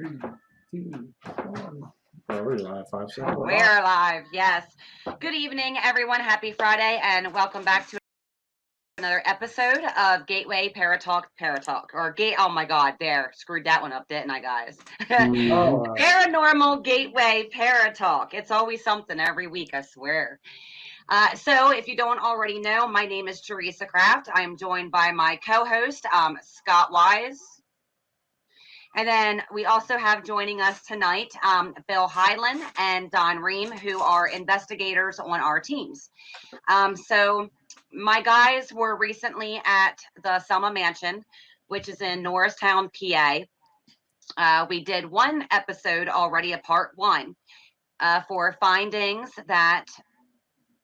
3, 2, 1. Oh, we're live. 5 seconds. We're live. Yes. Good evening, everyone. Happy Friday, and welcome back to another episode of Gateway ParaTalk. Oh my God, there, screwed that one up, didn't I, guys? Paranormal Gateway ParaTalk. It's always something every week, I swear. So, if you don't already know, my name is Teresa Kraft. I am joined by my co-host, Scott Wise. And then we also have joining us tonight, Bill Heiland and Don Ream, who are investigators on our teams. So my guys were recently at the Selma Mansion, which is in Norristown, PA. We did one episode already, a part one, for findings that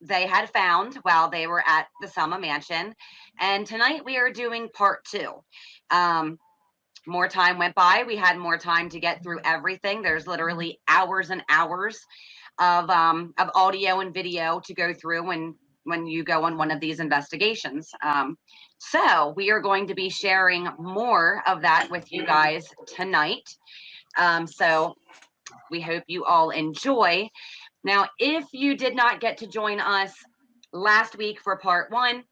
they had found while they were at the Selma Mansion. And tonight we are doing part two. More time went by. We had more time to get through everything. There's literally hours and hours of audio and video to go through when you go on one of these investigations. So we are going to be sharing more of that with you guys tonight. So we hope you all enjoy. Now, if you did not get to join us last week for part one,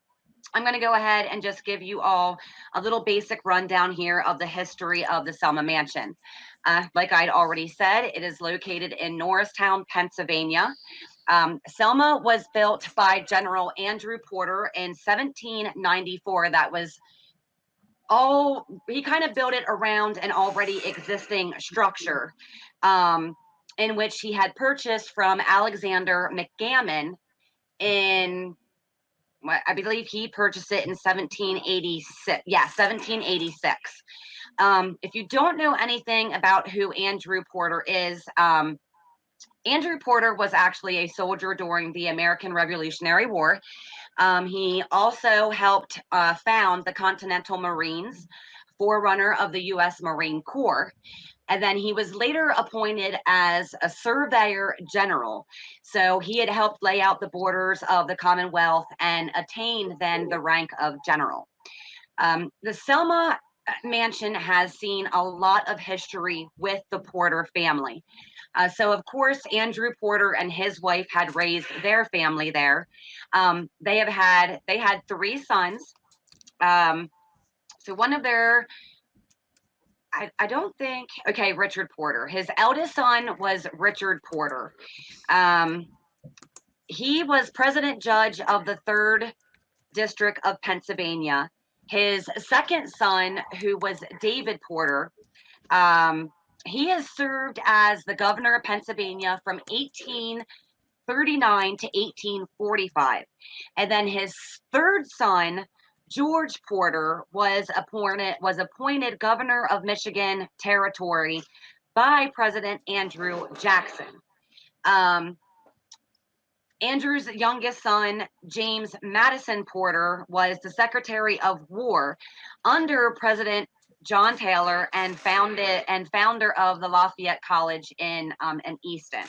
I'm going to go ahead and just give you all a little basic rundown here of the history of the Selma Mansion. Like I'd already said, it is located in Norristown, Pennsylvania. Selma was built by General Andrew Porter in 1794. That was he kind of built it around an already existing structure in which he had purchased from Alexander McGammon in... I believe he purchased it in 1786. Yeah, 1786. If you don't know anything about who Andrew Porter is, Andrew Porter was actually a soldier during the American Revolutionary War. He also helped found the Continental Marines, forerunner of the U.S. Marine Corps. And then he was later appointed as a surveyor general. So he had helped lay out the borders of the Commonwealth and attained then the rank of general. The Selma Mansion has seen a lot of history with the Porter family. So of course, Andrew Porter and his wife had raised their family there. They had 3 sons. So one of their... I don't think, okay, Richard Porter. His eldest son was Richard Porter. He was president judge of the 3rd District of Pennsylvania. His second son, who was David Porter, he has served as the governor of Pennsylvania from 1839 to 1845. And then his third son, George Porter, was appointed governor of Michigan Territory by President Andrew Jackson. Andrew's youngest son, James Madison Porter, was the Secretary of War under President John Taylor and founder of the Lafayette College in Easton.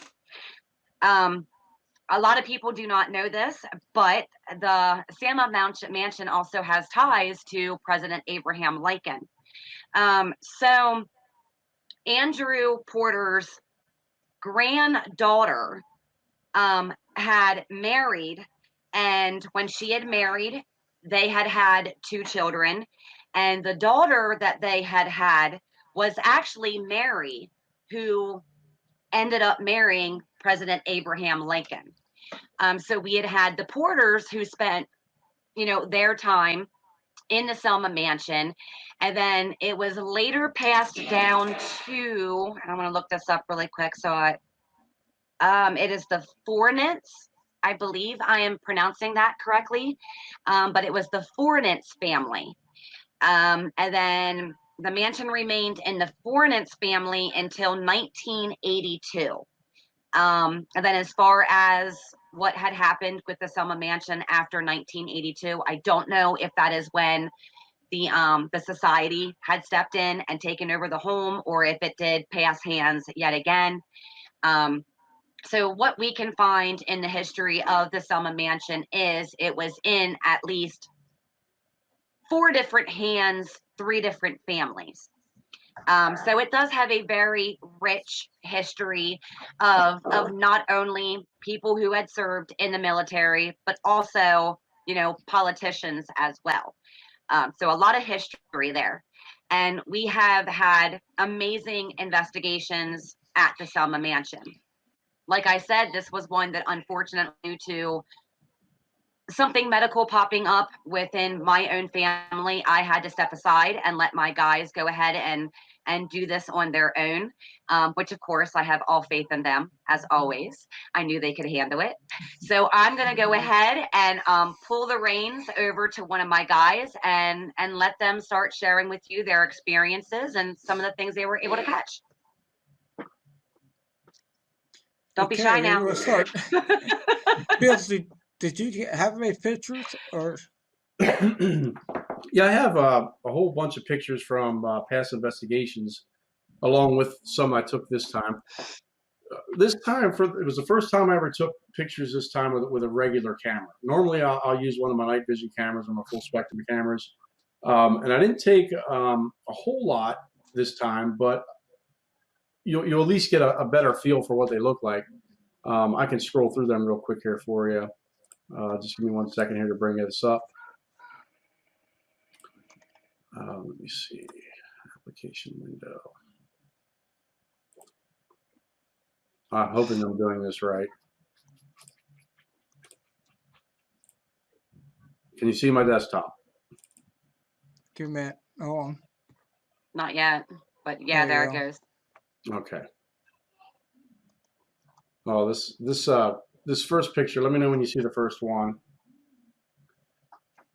A lot of people do not know this, but the Selma Mansion also has ties to President Abraham Lincoln. So Andrew Porter's granddaughter had married, and when she had married, they had 2 children, and the daughter that they had was actually Mary, who ended up marrying President Abraham Lincoln. So we had the Porters who spent, their time in the Selma Mansion, and then it was later passed down to, and I want to look this up really quick, it is the Fornants. I believe I am pronouncing that correctly, but it was the Fornants family. And then the mansion remained in the Fornants family until 1982. And then as far as what had happened with the Selma Mansion after 1982, I don't know if that is when the society had stepped in and taken over the home, or if it did pass hands yet again. So what we can find in the history of the Selma Mansion is it was in at least 4 different hands, 3 different families. So it does have a very rich history of not only people who had served in the military, but also, politicians as well. So a lot of history there. And we have had amazing investigations at the Selma Mansion. Like I said, this was one that unfortunately, due to something medical popping up within my own family, I had to step aside and let my guys go ahead and do this on their own, which of course I have all faith in them, as always. I knew they could handle it. So I'm going to go ahead and pull the reins over to one of my guys and let them start sharing with you their experiences and some of the things they were able to catch. Don't be shy now. We'll start. Bill, did you have any pictures or? Yeah, I have a whole bunch of pictures from past investigations, along with some I took this time. This time, it was the first time I ever took pictures. This time with a regular camera. Normally, I'll use one of my night vision cameras or my full spectrum cameras, and I didn't take a whole lot this time, but you'll at least get a better feel for what they look like. I can scroll through them real quick here for you. Just give me 1 second here to bring this up. Let me see. Application window. I'm hoping I'm doing this right. Can you see my desktop? Give me a minute. Hold on. Not yet, but yeah, there it goes. Okay. Oh, this first picture. Let me know when you see the first one.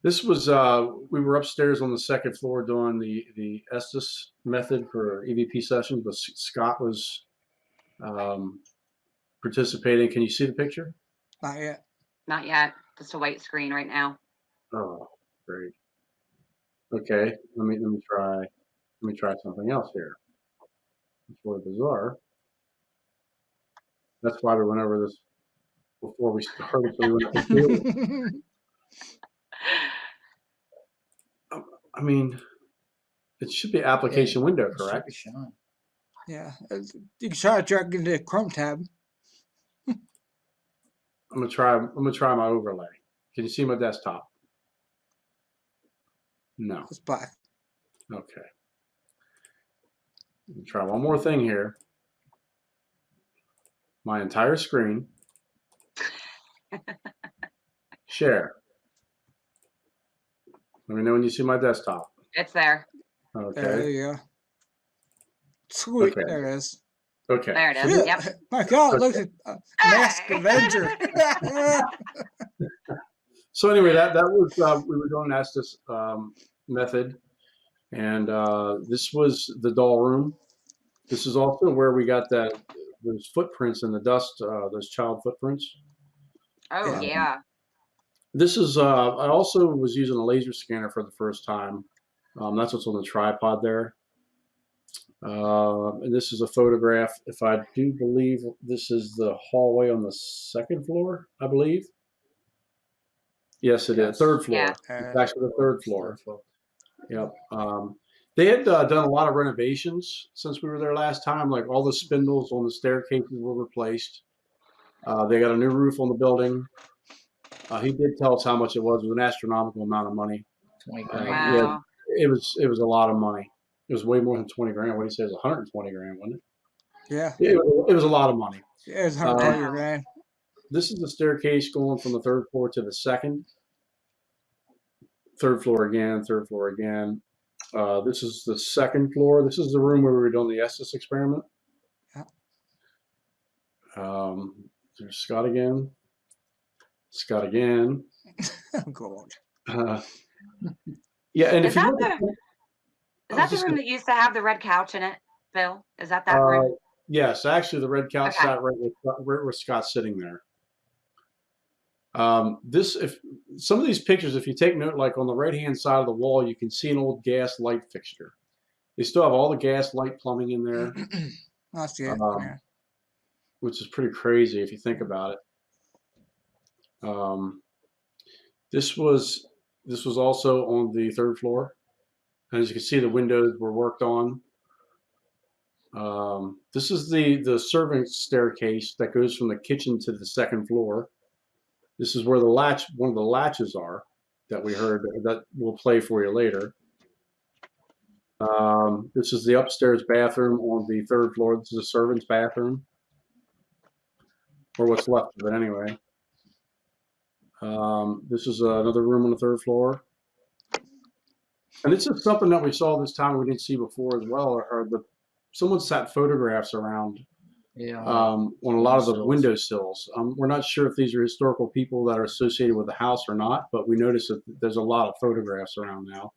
This was we were upstairs on the second floor doing the Estes method for EVP sessions, but Scott was participating. Can you see the picture? Not yet. Not yet. Just a white screen right now. Oh, great. Okay, let me try something else here. It's really bizarre. That's why we went over this before we started. So we went I mean, it should be application window, correct? Yeah, you can try to drag into the Chrome tab. I'm gonna try my overlay. Can you see my desktop? No. It's black. Okay. Let me try one more thing here. My entire screen. Share. Let me know when you see my desktop. It's there. Okay. There you go. Sweet. Okay. There it is. Okay. There it is. Yeah. Yep. My God, Okay. look at Mask Hey! Avenger. So anyway, that was we were doing Estes method, and this was the doll room. This is also where we got those footprints in the dust, those child footprints. Oh yeah. This is I also was using a laser scanner for the first time. That's what's on the tripod there. And this is a photograph. If I do believe this is the hallway on the second floor, I believe. Yes, it is. Third floor. Yeah. It's actually the third floor. Yep. They had done a lot of renovations since we were there last time. Like all the spindles on the staircases were replaced. They got a new roof on the building. He did tell us how much it was. It was an astronomical amount of money. 20 grand. Wow. Yeah, it was a lot of money. It was way more than 20 grand. What do you say? It was 120 grand, wasn't it? Yeah. It was a lot of money. Yeah, it's 120 Wow. grand. This is the staircase going from the third floor to the second. Third floor again, third floor again. This is the second floor. This is the room where we were doing the Estes experiment. Yeah. There's Scott again. Scott again. Oh, God. Yeah, and Is if you that look at Is that the room that used to have the red couch in it, Phil? Is that Uh, room? yes, actually, the red couch Okay. sat right where Scott's sitting there. If some of these pictures, if you take note, like on the right-hand side of the wall, you can see an old gas light fixture. They still have all the gas light plumbing in there, That's it. Yeah. which is pretty crazy if you think about it. This was also on the third floor. And as you can see, the windows were worked on. This is the servant staircase that goes from the kitchen to the second floor. This is where one of the latches are that we heard that we'll play for you later. This is the upstairs bathroom on the third floor. This is a servant's bathroom, or what's left of it anyway. This is another room on the third floor. And this is something that we saw this time we didn't see before as well, are someone sat photographs around on a lot of the windowsills. We're not sure if these are historical people that are associated with the house or not, but we noticed that there's a lot of photographs around now.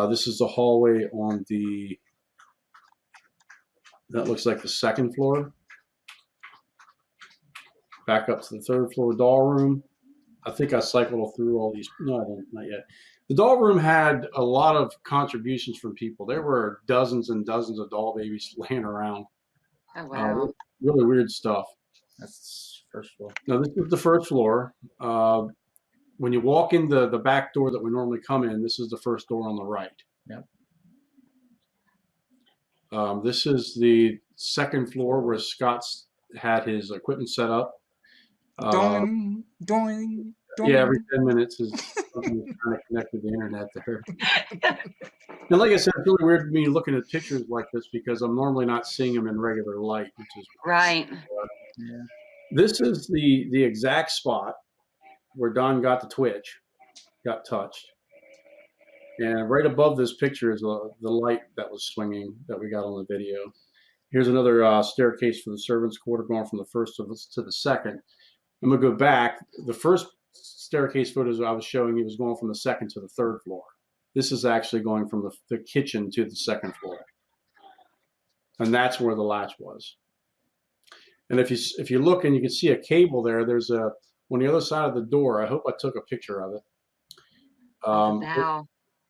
This is the hallway on that looks like the second floor. Back up to the third floor doll room. I think I cycled through all these. No, I didn't, not yet. The doll room had a lot of contributions from people. There were dozens and dozens of doll babies laying around. Oh, wow. Really weird stuff. That's first floor. Now, this is the first floor. When you walk in the back door that we normally come in, this is the first door on the right. Yep. This is the second floor where Scott's had his equipment set up. Doing. Yeah, every 10 minutes is something trying to connect with the internet there. And like I said, it's really weird for me looking at pictures like this because I'm normally not seeing them in regular light, which is Right. Yeah. This is the exact spot where Don got the twitch, got touched. And right above this picture is the light that was swinging that we got on the video. Here's another staircase for the servants' quarter going from the first to the second. I'm going to go back. The first staircase photos I was showing you was going from the second to the third floor. This is actually going from the kitchen to the second floor. And that's where the latch was. And if you look and you can see a cable there, there's on the other side of the door. I hope I took a picture of it. Wow.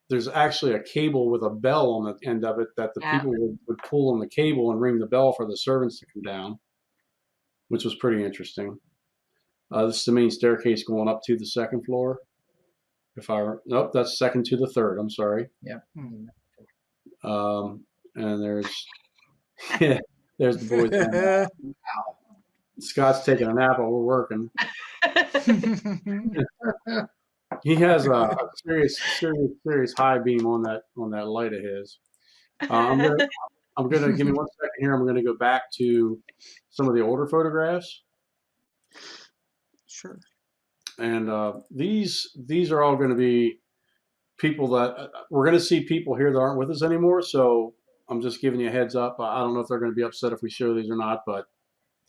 There's actually a cable with a bell on the end of it that the people would pull on the cable and ring the bell for the servants to come down, which was pretty interesting. This is the main staircase going up to the second floor. Nope, that's second to the third. I'm sorry. Yeah. And there's there's the boys. Wow. Scott's taking a nap while we're working. He has a serious high beam on that light of his. I'm gonna give me 1 second here. I'm gonna go back to some of the older photographs. Sure. And these are all going to be people that we're going to see people here that aren't with us anymore. So I'm just giving you a heads up. I don't know if they're going to be upset if we show these or not, but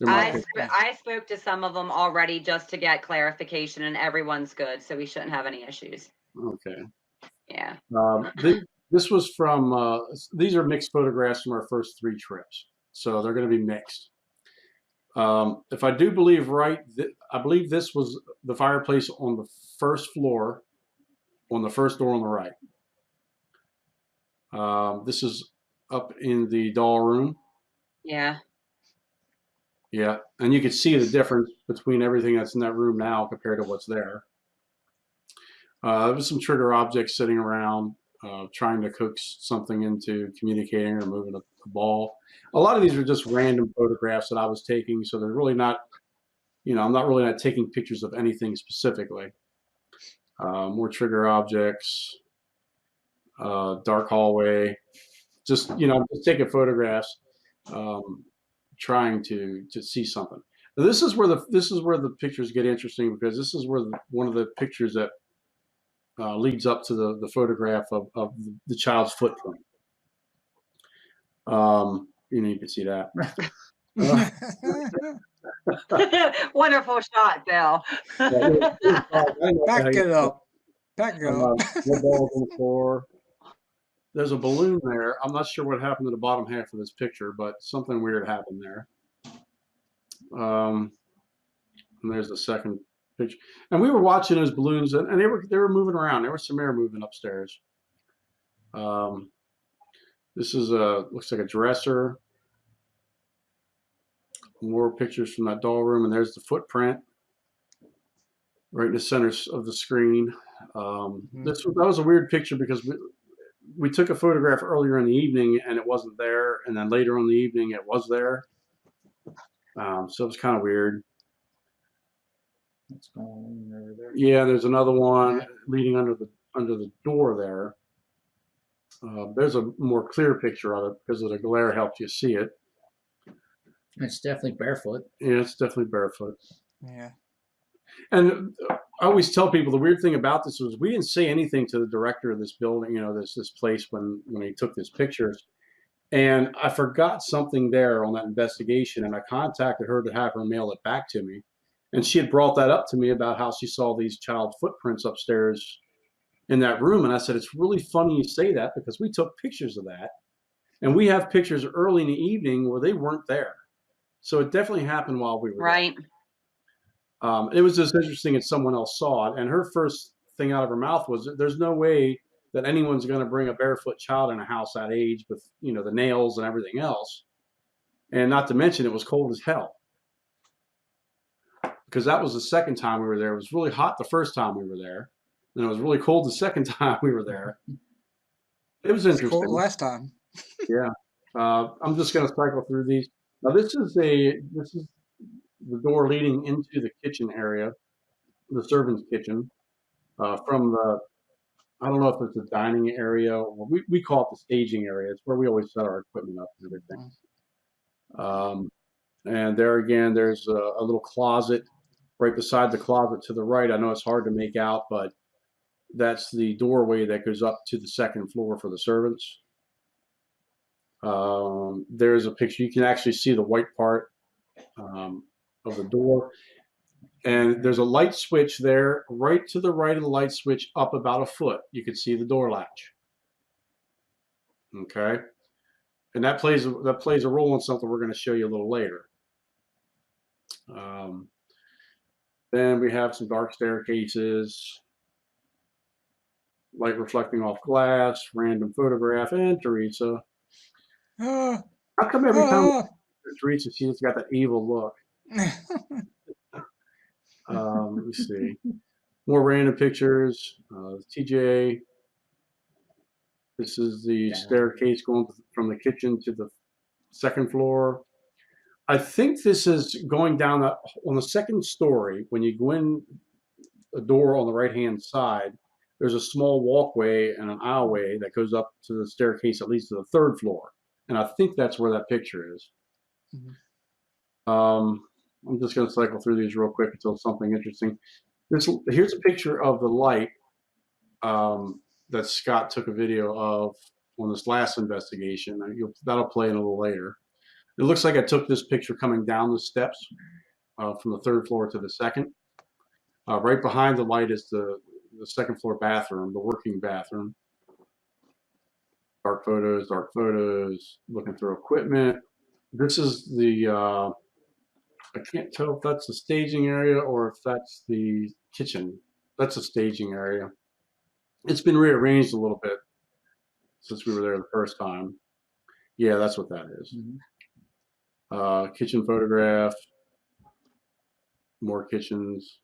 I spoke to some of them already just to get clarification, and everyone's good, so we shouldn't have any issues. Okay. Yeah. This was from these are mixed photographs from our first 3 trips, so they're going to be mixed. If I do believe right, I believe this was the fireplace on the first floor, on the first door on the right. This is up in the doll room. Yeah. Yeah, and you can see the difference between everything that's in that room now compared to what's there. There was some trigger objects sitting around, trying to coax something into communicating or moving a ball. A lot of these are just random photographs that I was taking, so they're really not, I'm not really not taking pictures of anything specifically. More trigger objects, dark hallway, just taking photographs, trying to see something. Now, this is where the pictures get interesting, because this is where one of the pictures that leads up to the photograph of the child's footprint. You can see that. Wonderful shot, Bill. Back it up. On the floor. There's a balloon there. I'm not sure what happened to the bottom half of this picture, but something weird happened there. And there's the second picture. And we were watching those balloons, and they were moving around. There was some air moving upstairs. This is looks like a dresser. More pictures from that doll room, and there's the footprint right in the center of the screen. That was a weird picture because we took a photograph earlier in the evening and it wasn't there, and then later in the evening it was there. So it was kind of weird. What's going on over there? Yeah, there's another one leading under the door there. There's a more clear picture of it because of the glare helps you see it. It's definitely barefoot. Yeah, it's definitely barefoot. Yeah. And I always tell people the weird thing about this was we didn't say anything to the director of this building, this place when he took these pictures. And I forgot something there on that investigation, and I contacted her to have her mail it back to me. And she had brought that up to me about how she saw these child footprints upstairs in that room. And I said, it's really funny you say that because we took pictures of that. And we have pictures early in the evening where they weren't there. So it definitely happened while we were Right. there. It was just interesting that someone else saw it. And her first thing out of her mouth was, there's no way that anyone's going to bring a barefoot child in a house that age with, the nails and everything else. And not to mention it was cold as hell. Because that was the second time we were there. It was really hot the first time we were there. And it was really cold the second time we were there. It was interesting. Cold last time. Yeah. I'm just going to cycle through these. Now this is the door leading into the kitchen area, the servant's kitchen, from the, I don't know if it's the dining area or we call it the staging area. It's where we always set our equipment up and everything. And there again, there's a little closet right beside the closet to the right. I know it's hard to make out, but that's the doorway that goes up to the second floor for the servants. There's a picture. You can actually see the white part of the door. And there's a light switch there, right to the right of the light switch, up about a foot. You can see the door latch. Okay. And that plays a role in something we're going to show you a little later. Then we have some dark staircases, light reflecting off glass, random photograph, and Teresa. Ah, How come every time ah. Teresa, she's got that evil look? Let me see. More random pictures. TJ. This is the staircase going from the kitchen to the second floor. I think this is going down on the second story. When you go in the door on the right-hand side, there's a small walkway and an aisleway that goes up to the staircase, at least to the third floor. And I think that's where that picture is. Mm-hmm. I'm just going to cycle through these real quick until something interesting. Here's a picture of the light that Scott took a video of on this last investigation. That'll play in a little later. It looks like I took this picture coming down the steps from the third floor to the second. Right behind the light is the second floor bathroom, the working bathroom. Dark photos, looking through equipment. This is the, I can't tell if that's the staging area or if that's the kitchen. That's the staging area. It's been rearranged a little bit since we were there the first time. Yeah, that's what that is. Mm-hmm. Kitchen photograph, more kitchens.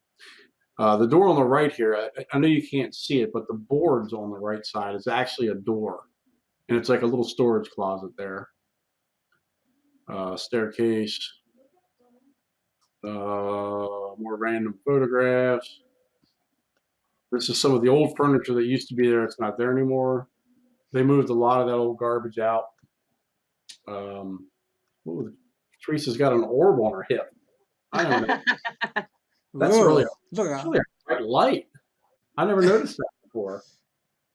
The door on the right here, I know you can't see it, but the boards on the right side is actually a door. And it's like a little storage closet there. Staircase. More random photographs. This is some of the old furniture that used to be there. It's not there anymore. They moved a lot of that old garbage out. Teresa's got an orb on her hip. I don't know. That's really a bright light. I never noticed that before.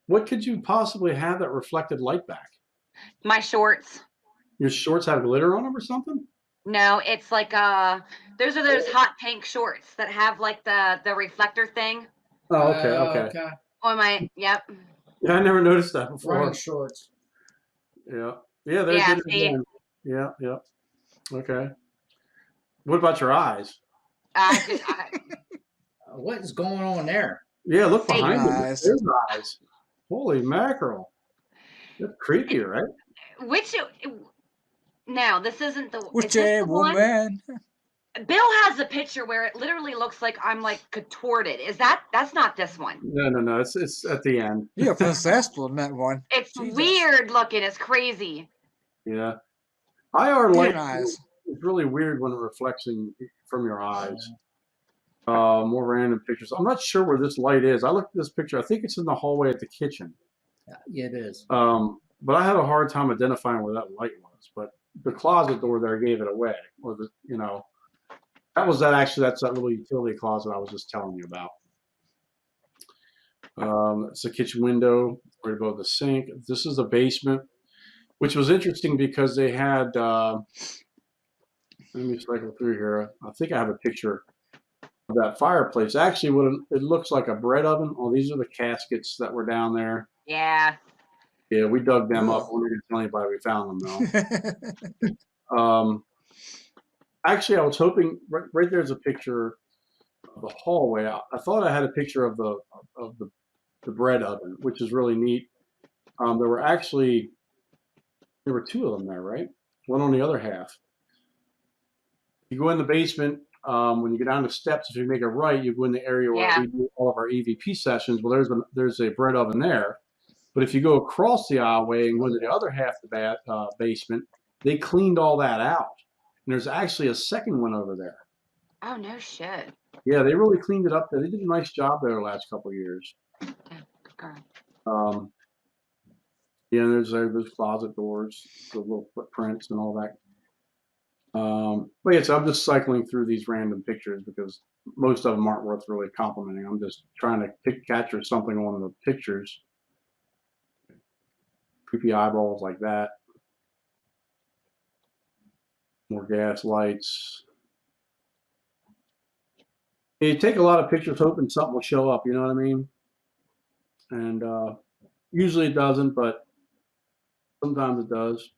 What could you possibly have that reflected light back? My shorts. Your shorts have glitter on them or something? No, it's like those are those hot pink shorts that have like the reflector thing. Oh, okay. On my yep. Yeah, I never noticed that before. Running shorts. Yeah, there's it again. Yeah. Okay. What about your eyes? What is going on there? Yeah, look behind you. Eyes. There's eyes. Holy mackerel. That's creepy, right? Now, this isn't the Which is this the woman? Bill has a picture where it literally looks like I'm like contorted. That's not this one. No. It's at the end. You're possessed on that one. It's Jesus. weird looking. It's crazy. Yeah. IR Your light eyes. is really weird when it reflects from your eyes. More random pictures. I'm not sure where this light is. I looked at this picture. I think it's in the hallway at the kitchen. Yeah, it is. But I had a hard time identifying where that light was. But the closet door there gave it away. Or that's that little utility closet I was just telling you about. It's a kitchen window right above the sink. This is the basement, which was interesting because they had. Let me cycle through here. I think I have a picture of that fireplace. Actually, it looks like a bread oven. Oh, these are the caskets that were down there. Yeah. Yeah, we dug them up. We're not going to tell anybody we found them though. Actually, I was hoping right there's a picture of the hallway. I thought I had a picture of the bread oven, which is really neat. There were two of them there, right? One on the other half. You go in the basement. When you go down the steps, if you make a right, you go in the area where we do all of our EVP sessions. Well, there's a bread oven there. But if you go across the aisleway and go into the other half of the basement, they cleaned all that out. And there's actually a second one over there. Oh, no shit. Yeah, they really cleaned it up there. They did a nice job there the last couple of years. Okay. Yeah, there's those closet doors, the little footprints and all that. But yeah, so I'm just cycling through these random pictures because most of them aren't worth really complimenting. I'm just trying to capture something on the pictures. Creepy eyeballs like that. More gas lights. You take a lot of pictures hoping something will show up, you know what I mean? And usually it doesn't, but sometimes it does.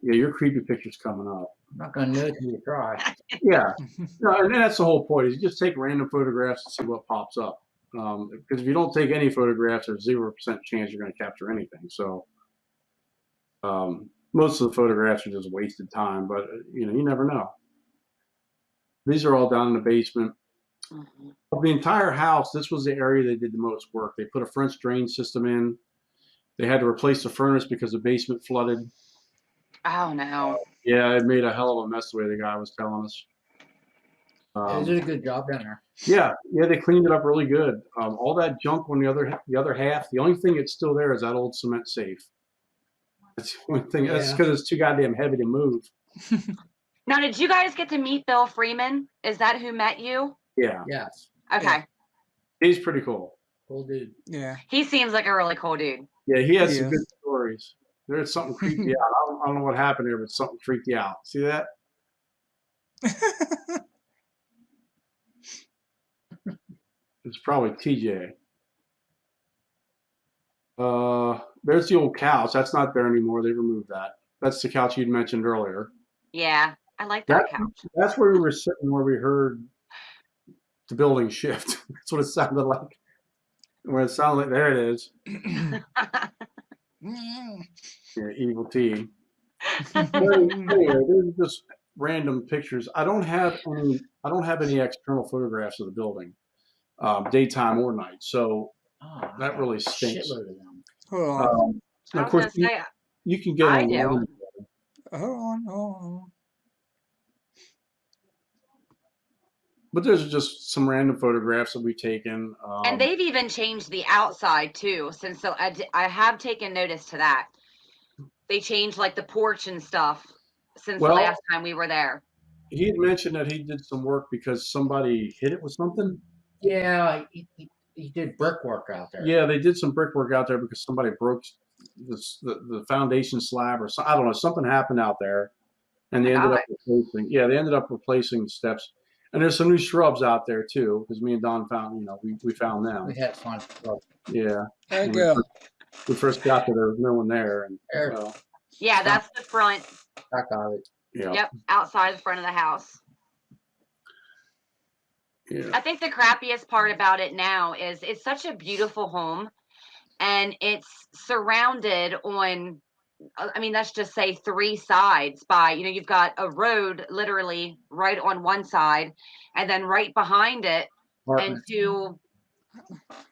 Yeah, your creepy picture's coming up. I'm not gonna know till you try. Yeah, no, and that's the whole point. Is you just take random photographs and see what pops up. Because if you don't take any photographs, there's 0% chance you're going to capture anything. So most of the photographs are just wasted time. But you never know. These are all down in the basement. Mm-hmm. Of the entire house, this was the area they did the most work. They put a French drain system in. They had to replace the furnace because the basement flooded. Oh, no. Yeah, it made a hell of a mess the way the guy was telling us. They did a good job down there. Yeah, they cleaned it up really good. All that junk on the other half. The only thing that's still there is that old cement safe. That's the only thing. That's because it's too goddamn heavy to move. Now, did you guys get to meet Bill Freeman? Is that who met you? Yeah. Yes. Okay. Yeah. He's pretty cool. Cool dude. Yeah. He seems like a really cool dude. Yeah, he has He some is. good stories. There's something creeped you out. I don't know what happened there, but something freaked you out. See that? It's probably TJ. There's the old couch. That's not there anymore. They removed that. That's the couch you'd mentioned earlier. Yeah, I like that couch. That's where we were sitting where we heard the building shift. That's what it sounded like. Where it sounded like, there it is. Yeah, evil T. Anyway, there's just random pictures. I don't have any external photographs of the building, daytime or night. So that really stinks. Shitload of them. Hold on. And I of was course, gonna say, you can get I online. do. Hold on. But there's just some random photographs that we've taken. And they've even changed the outside too. Since so I have taken notice to that. They changed like the porch and stuff since the last time we were there. He had mentioned that he did some work because somebody hit it with something. Yeah, he did brickwork out there. Yeah, they did some brickwork out there because somebody broke the foundation slab or something. I don't know. Something happened out there, and they ended up replacing. Yeah, they ended up replacing the steps. And there's some new shrubs out there too, because me and Don found. We found them. We had fun. Yeah. There you go. We first got there was no one there, and Yeah, that's the front. I got it. yeah. Yep, outside the front of the house. Yeah. I think the crappiest part about it now is it's such a beautiful home, and it's surrounded on I mean, let's just say 3 sides by, you've got a road literally right on one side, and then right behind it, and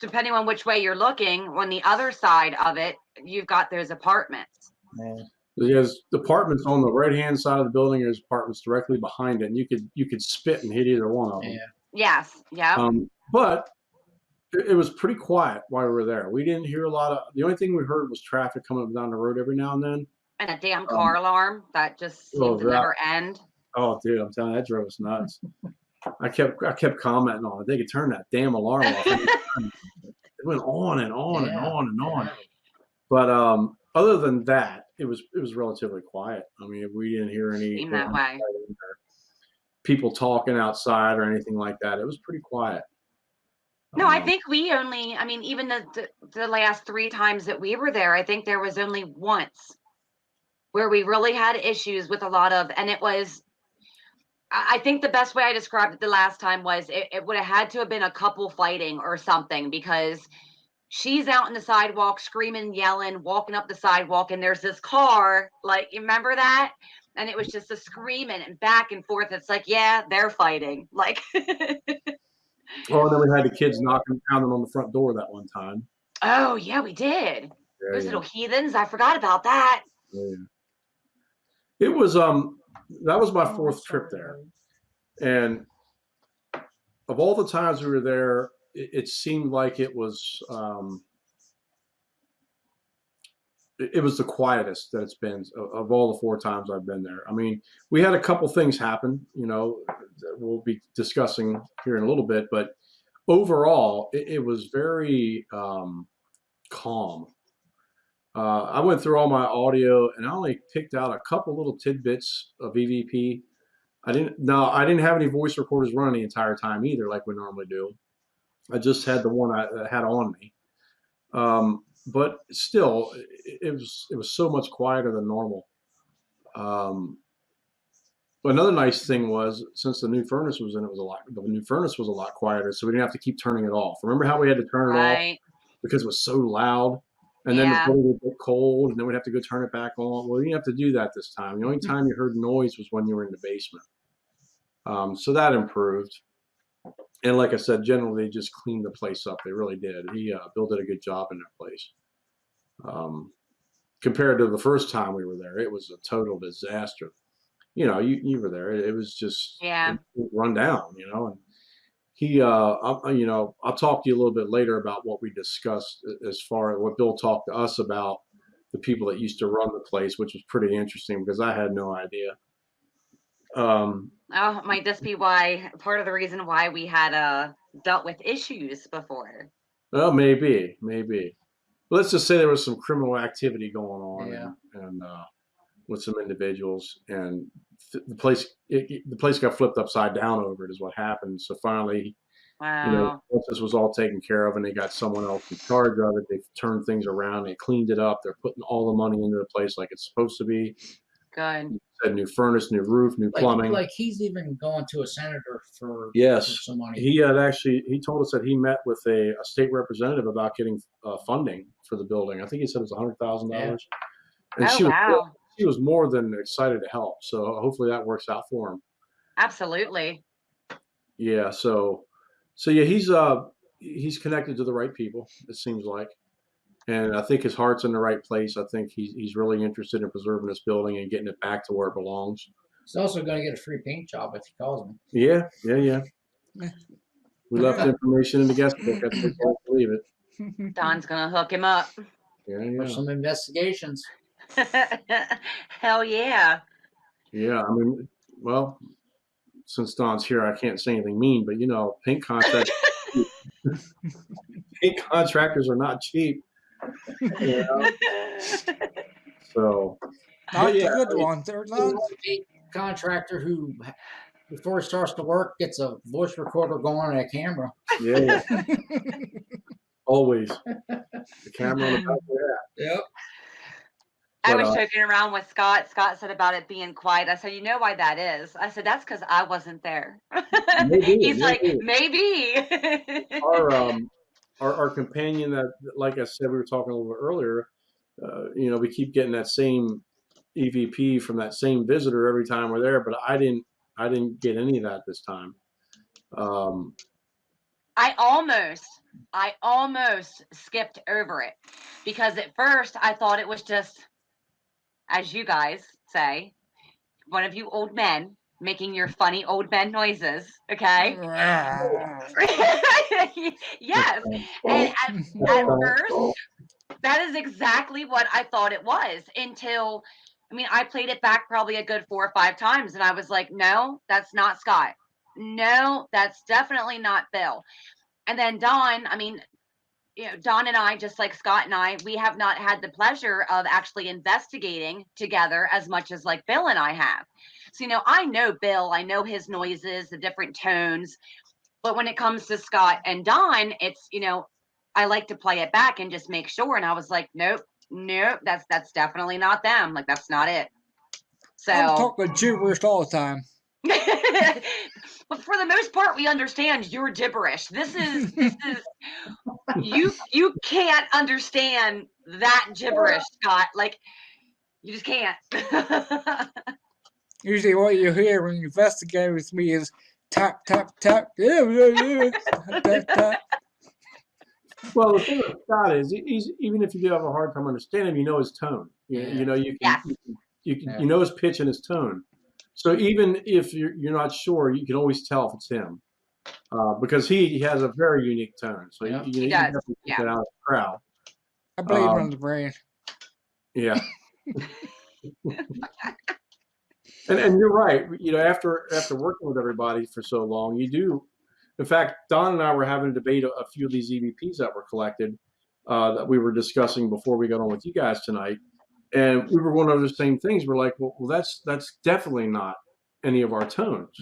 depending on which way you're looking, on the other side of it, you've got those apartments. Yeah. There's apartments on the right-hand side of the building. There's apartments directly behind it, and you could spit and hit either one of them. Yeah. Yes. Yeah. But it was pretty quiet while we were there. We didn't hear a lot of. The only thing we heard was traffic coming up down the road every now and then. And a damn car alarm that just seemed to never end. Oh, dude, I'm telling you, that drove us nuts. I kept commenting on it. They could turn that damn alarm off. It went on and on and on and on. But other than that, it was relatively quiet. I mean, we didn't hear any that way. people talking outside or anything like that. It was pretty quiet. No, I think even the last 3 times that we were there, I think there was only once where we really had issues with a lot of, and it was, I think the best way I described it the last time was it would have had to have been a couple fighting or something, because she's out in the sidewalk screaming, yelling, walking up the sidewalk, and there's this car, like, you remember that? And it was just a screaming and back and forth. It's like, yeah, they're fighting. Like, oh, and then we had the kids pounding on the front door that one time. Oh, yeah, we did. Yeah, Those little heathens. I forgot about that. Yeah. It was that was my 4th trip there, and of all the times we were there, it seemed like it was the quietest that it's been of all the 4 times I've been there. I mean, we had a couple things happen, that we'll be discussing here in a little bit, but overall, it was very calm. I went through all my audio, and I only picked out a couple little tidbits of EVP. I didn't have any voice recorders running the entire time either, like we normally do. I just had the one I had on me. But still, it was so much quieter than normal. But another nice thing was, since the new furnace was in, the new furnace was a lot quieter, so we didn't have to keep turning it off. Remember how we had to turn it off because it was so loud? And then the building would get cold, and then we'd have to go turn it back on. Well, you didn't have to do that this time. The only time you heard noise was when you were in the basement. So that improved. And like I said, generally, they just cleaned the place up. They really did. Bill did a good job in that place. Compared to the first time we were there, it was a total disaster. You were there. It was just run down, and I'll talk to you a little bit later about what we discussed as far as what Bill talked to us about the people that used to run the place, which was pretty interesting because I had no idea. Might this be part of the reason why we had dealt with issues before? Well, maybe. Let's just say there was some criminal activity going on, and with some individuals, and the place got flipped upside down over it is what happened. So finally, once this was all taken care of and they got someone else in charge of it, they turned things around, they cleaned it up, they're putting all the money into the place like it's supposed to be. Good. Said new furnace, new roof, new plumbing. Like he's even going to a senator for some money. He told us that he met with a state representative about getting funding for the building. I think he said it was $100,000. And she was more than excited to help. So hopefully that works out for him. Absolutely. Yeah. So yeah, he's connected to the right people, it seems like. And I think his heart's in the right place. I think he's really interested in preserving this building and getting it back to where it belongs. He's also going to get a free paint job if he calls me. Yeah. We left information in the guest book. I think I'll believe it. Don's going to hook him up. Yeah. For some investigations. Hell yeah. Yeah. I mean, well, since Don's here, I can't say anything mean, but paint contractors are not cheap. So, not the good ones. They're not. A contractor who, before he starts to work, gets a voice recorder going and a camera. Yeah. Always the camera on the top of that. Yep. I was joking around with Scott. Scott said about it being quiet. I said, you know why that is? I said, that's because I wasn't there. He's like, maybe. Our companion that, like I said, we were talking a little bit earlier, we keep getting that same EVP from that same visitor every time we're there, but I didn't get any of that this time. I almost skipped over it because at first I thought it was just, as you guys say, one of you old men making your funny old men noises. Okay. Yes. And at first, that is exactly what I thought it was until, I played it back probably a good 4 or 5 times and I was like, no, that's not Scott. No, that's definitely not Bill. And then Don, Don and I, just like Scott and I, we have not had the pleasure of actually investigating together as much as like Bill and I have. So, I know Bill, I know his noises, the different tones, but when it comes to Scott and Don, it's, I like to play it back and just make sure. And I was like, nope, that's definitely not them. Like, that's not it. I'm So, talking gibberish all the time. but for the most part, we understand your gibberish. This is you can't understand that gibberish, Scott. Like, you just can't. Usually what you hear when you investigate with me is tap, tap, tap. Tap, tap. Well, the thing with Scott is, he's even if you do have a hard time understanding him, you know his tone. You know you can, you know his pitch and his tone. So even if you're not sure, you can always tell if it's him, because he has a very unique tone. So He you does. definitely get that out of the crowd. I blame it on the brain. Yeah. And you're right. After working with everybody for so long, you do. In fact, Don and I were having a debate a few of these EVPs that were collected that we were discussing before we got on with you guys tonight, and we were going over the same things. We're like, well, that's definitely not any of our tones,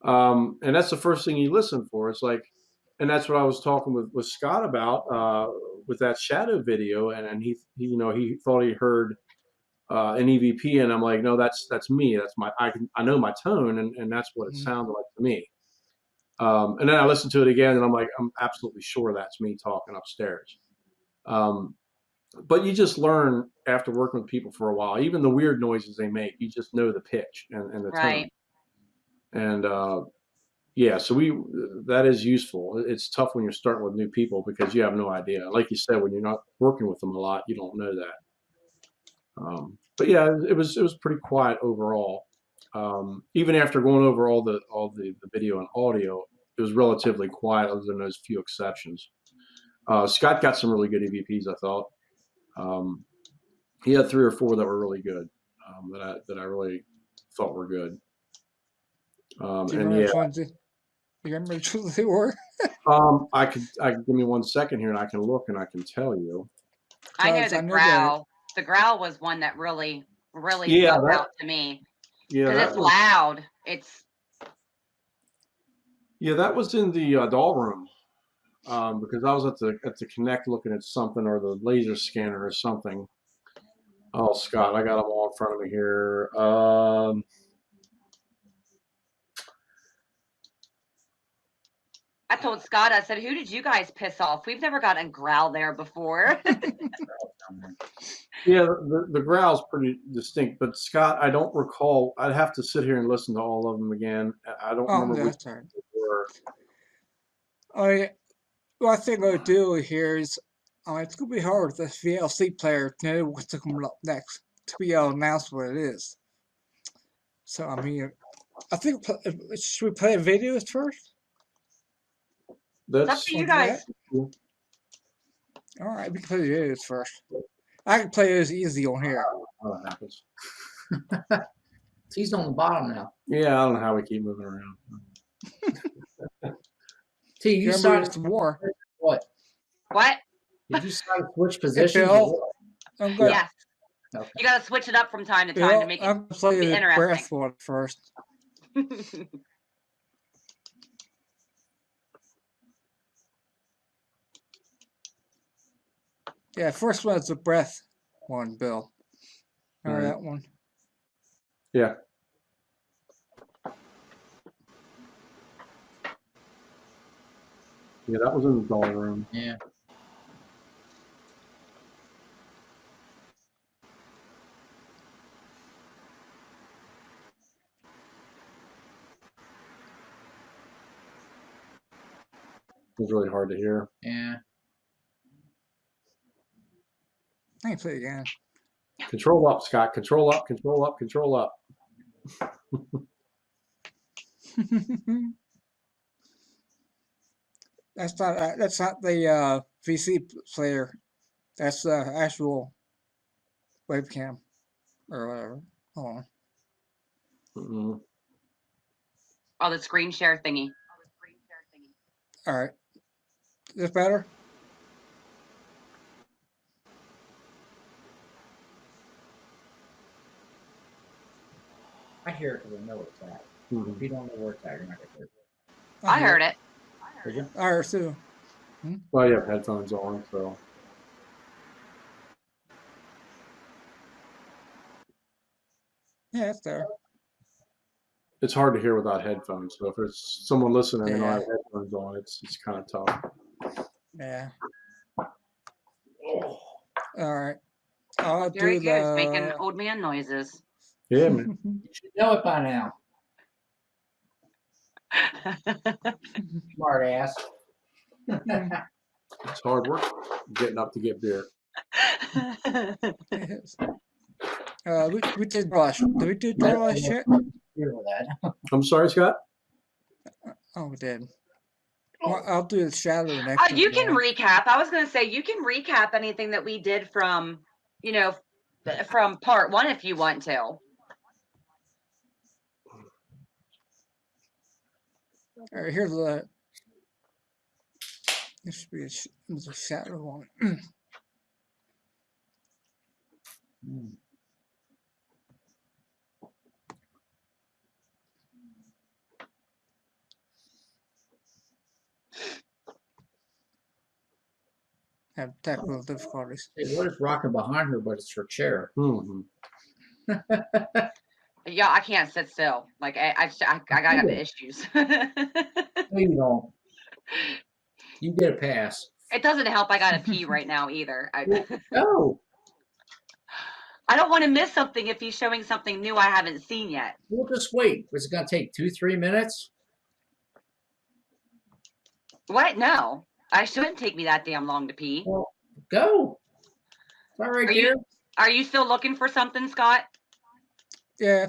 and that's the first thing you listen for. It's like, and that's what I was talking with Scott about with that shadow video, and he thought he heard an EVP, and I'm like, no, that's me. That's I know my tone, and that's what it sounded like to me. And then I listened to it again, and I'm like, I'm absolutely sure that's me talking upstairs. But you just learn after working with people for a while, even the weird noises they make, you just know the pitch and the tone. And so that is useful. It's tough when you're starting with new people because you have no idea. Like you said, when you're not working with them a lot, you don't know that. But yeah, it was pretty quiet overall. Even after going over all the video and audio, it was relatively quiet other than those few exceptions. Scott got some really good EVPs, I thought. He had 3 or 4 that were really good, that I really thought were good. Do you remember which ones they were? I could give me 1 second here, and I can look and I can tell you. I know the growl. The growl was one that really stuck out to me. Yeah, because it's loud. That was in the doll room, because I was at the Connect looking at something, or the laser scanner or something. Oh, Scott, I got them all in front of me here. I told Scott, I said, who did you guys piss off? We've never gotten a growl there before. Yeah, the growl's pretty distinct, but Scott, I don't recall. I'd have to sit here and listen to all of them again. I don't remember which right. they were. What I think I'll do here is, it's going to be hard with this VLC player to know what's coming up next, to be able to announce what it is. So, I think, should we play videos first? That's up to you guys. All right, we can play videos first. I can play those easy on here. How that happens. He's on the bottom now. Yeah, I don't know how we keep moving around. T, you started some more. What? What? Did you start switch positions? I'm good. Yes. Okay. You got to switch it up from time to time to make it interesting. The breath one first. Yeah, first one is the breath one, Bill. Remember that one? Yeah. Yeah, that was in the doll room. Yeah. was really hard to hear. Yeah. I can play again. Control up, Scott. Control up, control up, control up. That's not the VC player. That's the actual webcam or whatever. Hold on. Mm-hmm. Oh, the screen share thingy. All right. Is this better? I hear it because I know where it's at. Mm-hmm. If you don't know where it's at, you're not going to hear it. I heard it. Did you? I heard it too. Well, you have headphones on, so. Yeah, it's there. It's hard to hear without headphones. So if there's someone listening and don't Yeah. have headphones on, it's kind of tough. Yeah. Oh. All right. I'll Very do good. It's making the. old man noises. Yeah, man. You should know it by now. Smart ass. It's hard work getting up to get beer. Yes. We did brush. Did we do brush yet? Hear that. I'm sorry, Scott? Oh, we did. Well, I'll do the shadow next time. You can recap. I was going to say you can recap anything that we did from, from part 1 if you want to. All right, here's the. This should be the shadow one. Have technical difficulties. Hey, what is rocking behind her? But it's her chair. Mm-hmm. Yeah, I can't sit still. Like I got the issues. No, you don't. You get a pass. It doesn't help. I got to pee right now either. No. I don't want to miss something if he's showing something new I haven't seen yet. We'll just wait. Is it going to take 2-3 minutes? What? No, I shouldn't take me that damn long to pee. Well, go. It's all right, Are dear. Are you still looking for something, Scott? Yeah.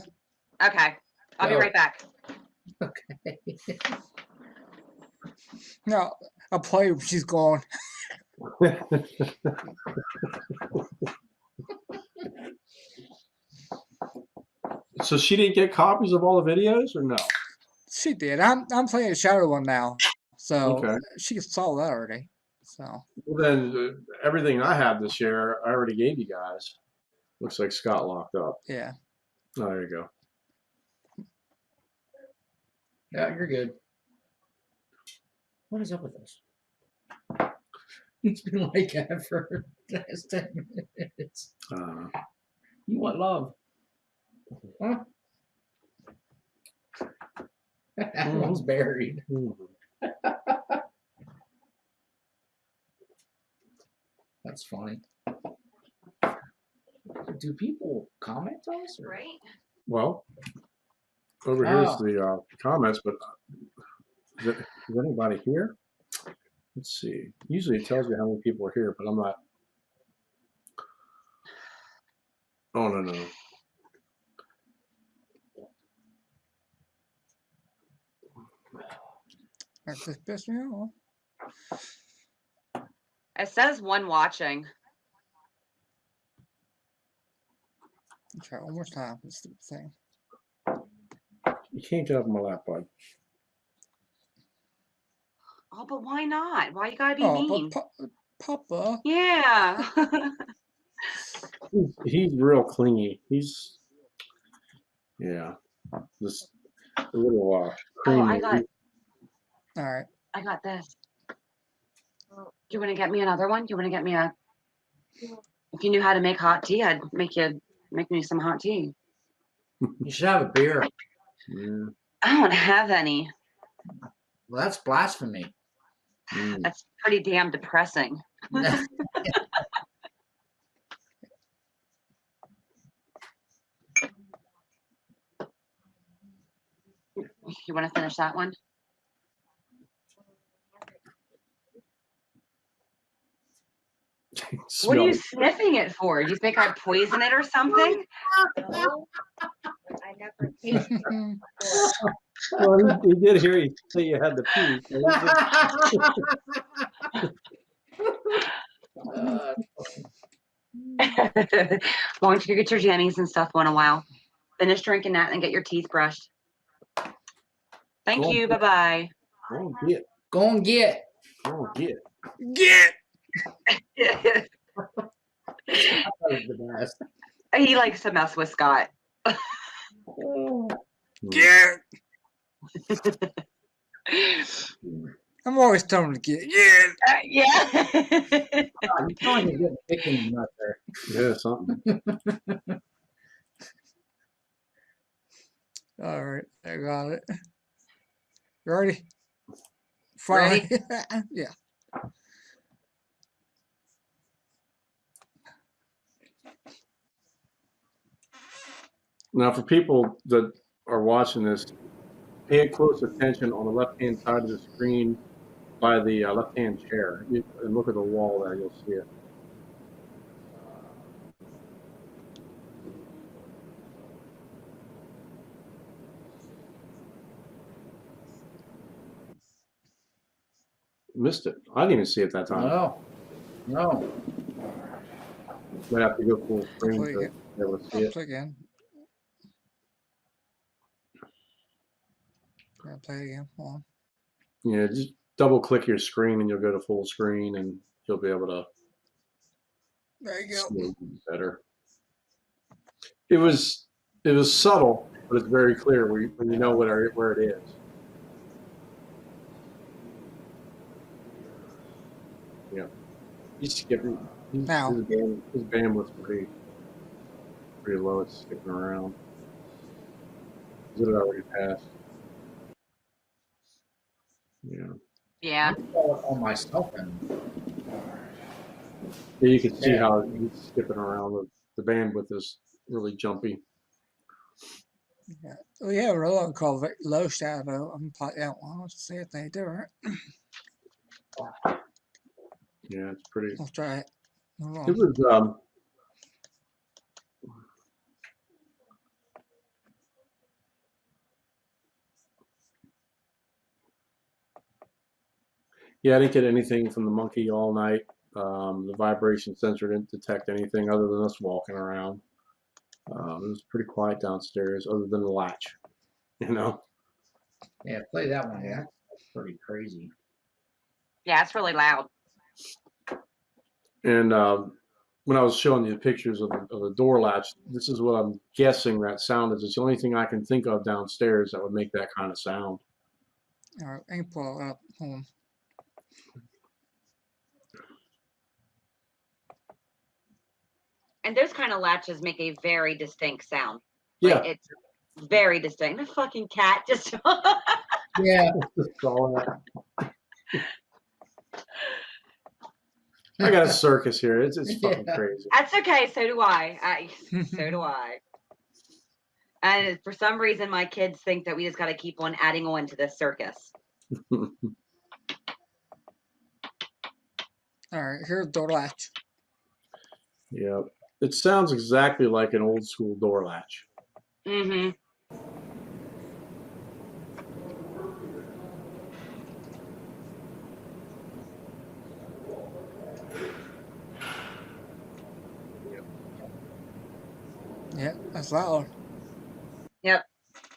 Okay, I'll be Go. right back. Okay. No, I'll play when she's gone. So she didn't get copies of all the videos, or no? She did. I'm playing the shadow one now, so Okay. she saw that already. So Well, then everything I have to share, I already gave you guys. Looks like Scott locked up. yeah. Oh, there you go. Yeah, you're good. What is up with this? It's been like that for the last 10 minutes. You want love. Huh? That one's buried. That's funny. Do people comment on us? Or? Right. Well, over here's Oh. the comments, but is anybody here? Let's see. Usually it tells you how many people are here, but I'm not. Oh, no. That just pissed me off. It says 1 watching. I'll try one more time. This stupid thing. You can't get up on my lap, bud. Oh, but why not? Why you gotta be Oh, mean? but Papa. Yeah. He's real clingy. He's, yeah, just a little creamy. All right. I got this. Do you want to get me another one? Do you want to get me a? If you knew how to make hot tea, I'd make me some hot tea. You should have a beer. Yeah. I don't have any. Well, that's blasphemy. That's pretty damn depressing. You want to finish that one? What are you Smell it. sniffing it for? Do you think I poison it or something? No, I never tasted it before. Well, he did hear you say you had the pee. So Why don't you get your jammies and stuff one a while? Finish drinking that and get your teeth brushed. Thank Go on, you. Bye bye. Go on, get. Go and get. Go on, get. Get! That was the best. He likes to mess with Scott. Get! I'm always telling him to get. Get! Yeah. You sound like you're getting thick in your nut there. Yeah, something. All right, I got it. You ready? Finally. Yeah. Now, for people that are watching this, pay close attention on the left-hand side of the screen by the left-hand chair. And look at the wall there, you'll see it. Missed it. I didn't even see it that time. No. Might have to go full screen Play to again. be able to see I'll it. play again. I'll play again. Hold on. Yeah, just double-click your screen and you'll go to full screen and you'll be able to There you go. see it better. It was subtle, but it's very clear when you know where it is. Yeah, he's skipping. Now. His bandwidth's pretty low. It's skipping around. Is it already passed? Yeah. Yeah. On myself and Yeah, you can see how he's skipping around. The bandwidth is really jumpy. Yeah. We have another one called Low Shadow. I'm play that one. Let's see if they do it. Yeah, it's pretty. Let's try it. Hold on. It was yeah, I didn't get anything from the monkey all night. The vibration sensor didn't detect anything other than us walking around. It was pretty quiet downstairs, other than the latch. You know. yeah, play that one. Yeah, that's pretty crazy. Yeah, it's really loud. And when I was showing you the pictures of the door latch, this is what I'm guessing that sound is. It's the only thing I can think of downstairs that would make that kind of sound. All right, I can pull it up. Hold on. And those kind of latches make a very distinct sound. Yeah. Like, it's very distinct. The fucking cat just. Yeah. I got a circus here. It's fucking Yeah. crazy. That's okay. So do I. So do I. And for some reason, my kids think that we just got to keep on adding on to this circus. All right, here's the door latch. Yeah. It sounds exactly like an old school door latch. Mm-hmm. Yeah, that's loud. Yep.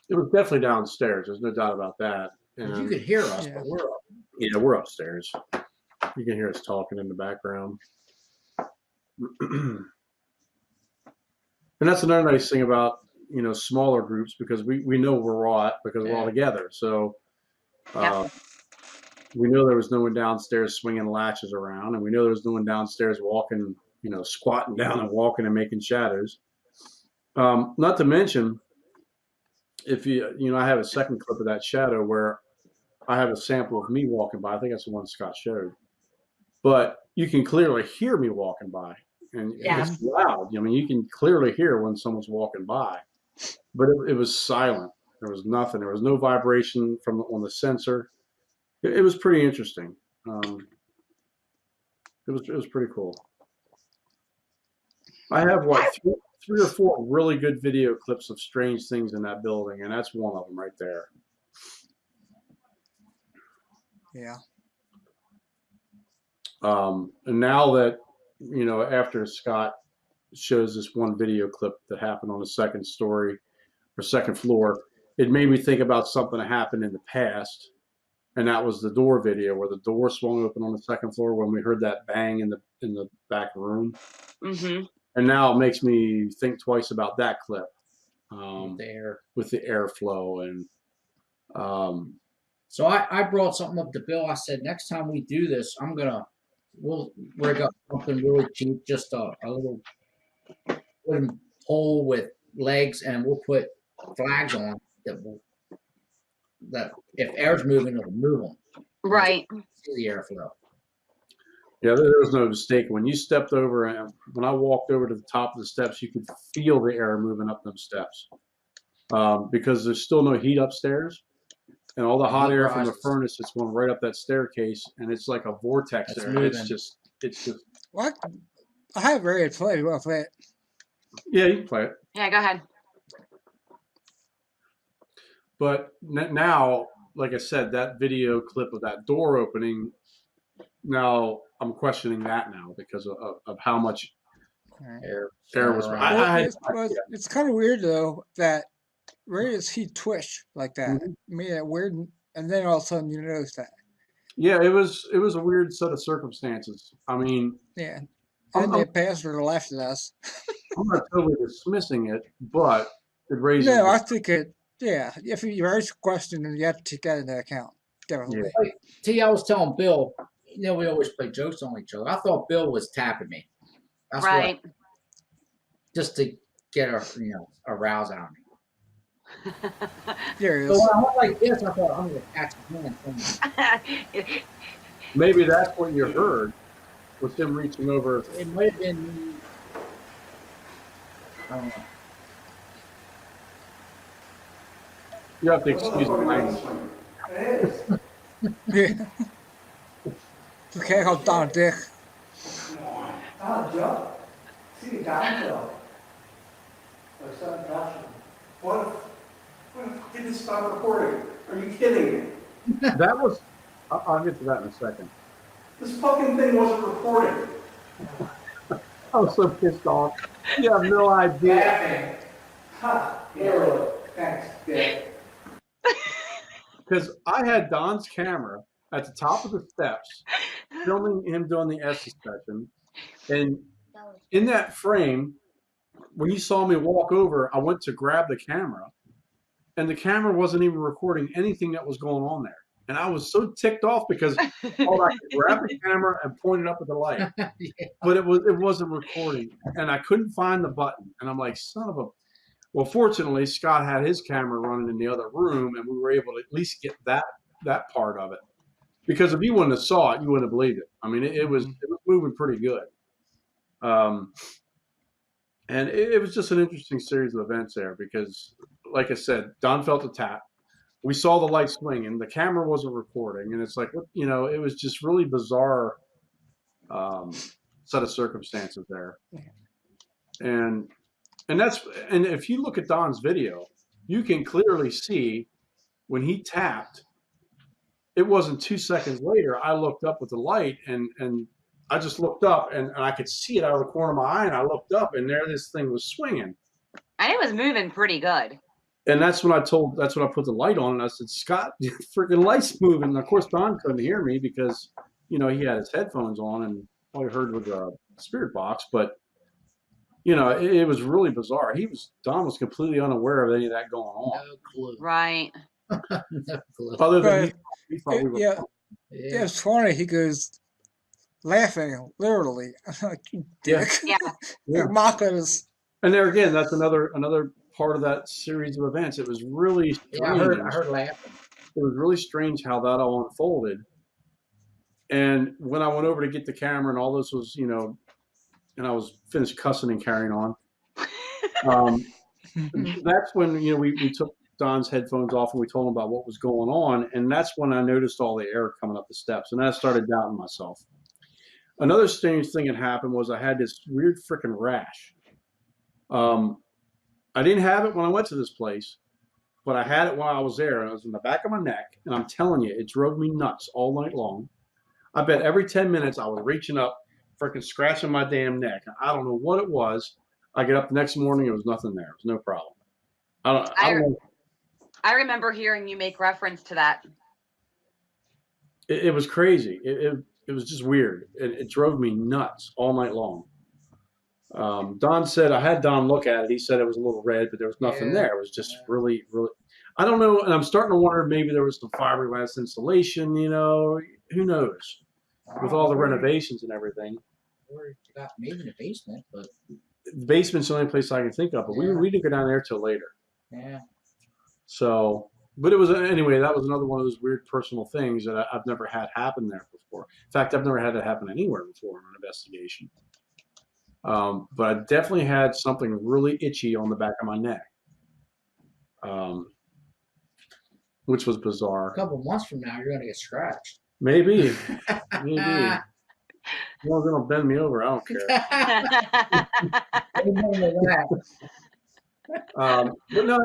It was definitely downstairs. There's no doubt about that. You And could hear us, Yeah. but we're up. yeah, we're upstairs. You can hear us talking in the background. And that's another nice thing about, smaller groups, because we know we're all because we're all together. So we know there was no one downstairs swinging latches around, and we know there was no one downstairs walking, squatting down and walking and making shadows. Not to mention, if I have a second clip of that shadow where I have a sample of me walking by. I think that's the one Scott showed. But you can clearly hear me walking by, and it's loud. I mean, you can clearly hear when someone's walking by, but it was silent. There was nothing. There was no vibration on the sensor. It was pretty interesting. It was pretty cool. I have like three or four really good video clips of strange things in that building, and that's one of them right there. Yeah. And now that, after Scott shows this one video clip that happened on the second story or second floor, it made me think about something that happened in the past. And that was the door video where the door swung open on the second floor when we heard that bang in the back room. Mm-hmm. And now it makes me think twice about that clip with the airflow. And so I brought something up to Bill. I said, next time we do this, we'll rig up something really cheap, just a little wooden pole with legs, and we'll put flags on that if air's moving, it'll move them. Right. See the airflow. yeah, there was no mistake. When you stepped over, and when I walked over to the top of the steps, you could feel the air moving up them steps because there's still no heat upstairs. And all the hot air from the furnace is going right up that staircase, and it's like a vortex there. And it's just. What? I have ready to play. Well, play it. Yeah, you can play it. Yeah, go ahead. But now, like I said, that video clip of that door opening, now I'm questioning that now because of how much air was. It's kind of weird though that where does he twitch like that? Mm-hmm. I mean, that weird, and then all of a sudden you notice that. Yeah, it was a weird set of circumstances. I mean, yeah, and they passed to the left of us. I'm not totally dismissing it, but it raises. No, I think it. Yeah, if you raise a question, then you have to take that into account. Definitely. Yeah. I was telling Bill, we always play jokes on each other. I thought Bill was tapping me. That's right. Just to get a rouse out of me. There it is. So when I went like this, I thought I'm going to catch his hand. Maybe that's what you heard, was him reaching over. It might have been. I don't know. You have to excuse the language. Yeah. You can't call Don a dick. Joe. See, Don Joe. My son Joshua. What if didn't stop recording? Are you kidding me? That was. I'll get to that in a second. This fucking thing wasn't recording. I was so pissed off. You have no idea. Laughing. Ha. Yeah, really. Thanks. Yeah. Because I had Don's camera at the top of the steps, filming him doing the Estes session. And in that frame, when you saw me walk over, I went to grab the camera, and the camera wasn't even recording anything that was going on there. And I was so ticked off because I could grab the camera and point it up at the light, but it wasn't recording, and I couldn't find the button. And I'm like, son of a. Well, fortunately, Scott had his camera running in the other room, and we were able to at least get that part of it. Because if you wouldn't have saw it, you wouldn't have believed it. I mean, it was moving pretty good. And it was just an interesting series of events there because, like I said, Don felt a tap. We saw the light swinging. The camera wasn't recording, and it's like, it was just really bizarre set of circumstances there. And if you look at Don's video, you can clearly see when he tapped, it wasn't 2 seconds later, I looked up with the light and I just looked up and I could see it out of the corner of my eye, and I looked up and there this thing was swinging. And it was moving pretty good. And that's when I put the light on and I said, Scott, freaking light's moving. And of course, Don couldn't hear me because, he had his headphones on and all he heard was a spirit box, but it was really bizarre. Don was completely unaware of any of that going on. No clue. Right. No clue. Other than he thought we were. Yeah, it's funny. He goes laughing, literally. Like, you dick. Yeah. You're mocking us. And there again, that's another part of that series of events. It was really strange. Yeah, I heard laughing. It was really strange how that all unfolded. And when I went over to get the camera and all this was, and I was finished cussing and carrying on. That's when, we took Don's headphones off and we told him about what was going on. And that's when I noticed all the air coming up the steps. And I started doubting myself. Another strange thing that happened was I had this weird freaking rash I didn't have it when I went to this place, but I had it while I was there, and it was in the back of my neck. And I'm telling you, it drove me nuts all night long. I bet every 10 minutes I was reaching up, freaking scratching my damn neck. I don't know what it was. I get up the next morning, it was nothing there. It was no problem. I don't know. I remember hearing you make reference to that. It was crazy. It was just weird. It drove me nuts all night long. Don said, I had Don look at it. He said it was a little red, but there was nothing there. It was just really, really, I don't know. And I'm starting to wonder, maybe there was some fiberglass insulation, you know, who knows, with all the renovations and everything. Or got maybe in the basement, but The basement's the only place I can think of, but we didn't go down there till later. yeah. So, but it was, anyway, that was another one of those weird personal things that I've never had happen there before. In fact, I've never had it happen anywhere before in an investigation. But I definitely had something really itchy on the back of my neck, which was bizarre. A couple months from now, you're gonna get scratched. Maybe. Maybe. Well, they're gonna bend me over. I don't care. But no,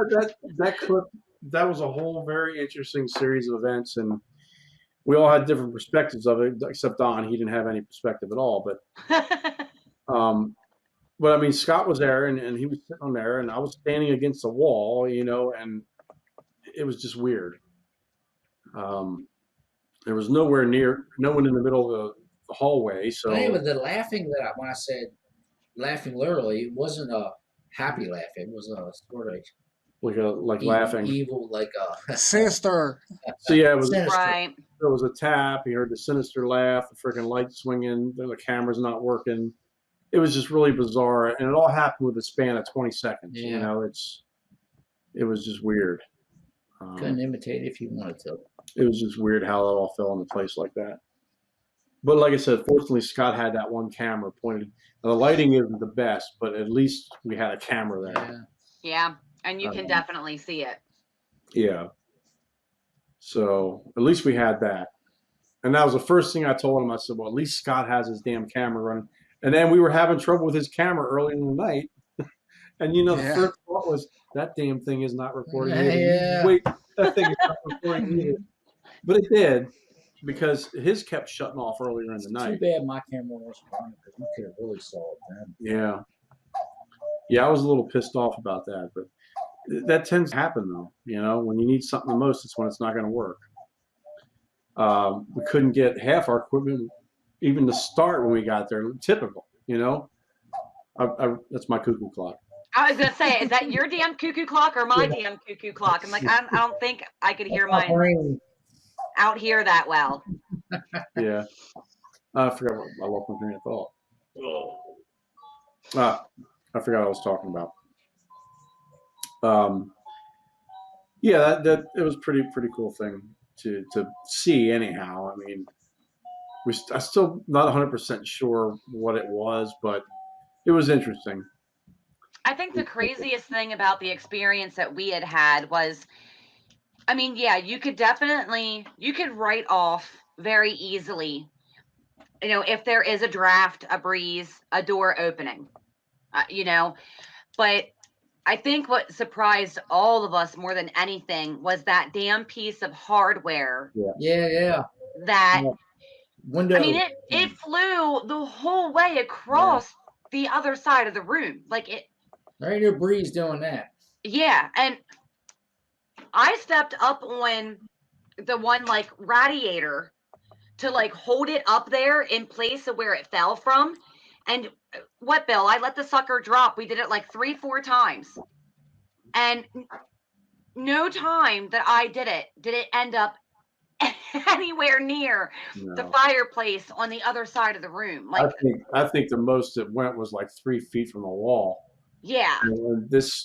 that clip, that was a whole very interesting series of events, and we all had different perspectives of it. Except Don, he didn't have any perspective at all. But I mean, Scott was there, and he was sitting there, and I was standing against the wall, you know, and it was just weird. There was no one in the middle of the hallway. So Anyway, the laughing when I said laughing literally, it wasn't a happy laugh. It was a sort of like evil, laughing. evil, like a Sinister. So yeah, it was. Sinister. Right. There was a tap. He heard the sinister laugh. The freaking light swinging. The camera's not working. It was just really bizarre, and it all happened with a span of 20 seconds. Yeah. You know, it was just weird. Couldn't imitate it if you wanted to. It was just weird how it all fell into place like that. But like I said, fortunately, Scott had that one camera pointed. Now, the lighting isn't the best, but at least we had a camera there. Yeah. Yeah, and you can definitely see it. Yeah. So at least we had that. And that was the first thing I told him. I said, well, at least Scott has his damn camera running. And then we were having trouble with his camera early in the night. And, you know, the first thought was, that damn thing is not recording either. Yeah. Wait, that thing is not recording either. But it did, because his kept shutting off earlier in the Too night. bad my camera wasn't running because you could have really saw it then. Yeah. Yeah, I was a little pissed off about that. But that tends to happen, though. You know, when you need something the most, it's when it's not going to work. We couldn't get half our equipment even to start when we got there. Typical, you know. That's my cuckoo clock. I was gonna say, is that your damn cuckoo clock or my damn cuckoo clock? I'm like, I don't think I could hear My mine brain. out here that well. Yeah. I forgot what I lost my train of thought. I forgot what I was talking about. Yeah, that it was pretty cool thing to see anyhow. I mean, I'm still not 100% sure what it was, but it was interesting. I think the craziest thing about the experience that we had was, I mean, yeah, you could write off very easily, you know, if there is a draft, a breeze, a door opening, you know, but I think what surprised all of us more than anything was that damn piece of hardware. Yeah. That, Window. I mean, it flew the whole way across the other side of the room. Like it. There ain't no breeze doing that. Yeah, and I stepped up on the one like radiator to like hold it up there in place of where it fell from. And what, Bill? I let the sucker drop. We did it like 3-4 times. And no time that I did it end up anywhere near the fireplace on the other side of the room. Like I think the most it went was like 3 feet from the wall. yeah. And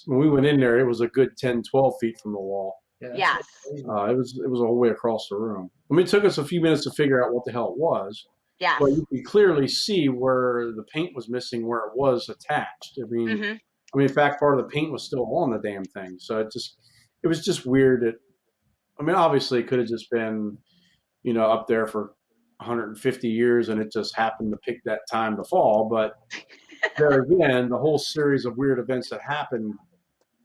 when we went in there, it was a good 10, 12 feet from the wall. Yes. It was a whole way across the room. I mean, it took us a few minutes to figure out what the hell it was. Yes. But you could clearly see where the paint was missing, where it was attached. I mean, in fact, part of the paint was still on the damn thing. So it was just weird. I mean, obviously, it could have just been, you know, up there for 150 years, and it just happened to pick that time to fall. But there again, the whole series of weird events that happened,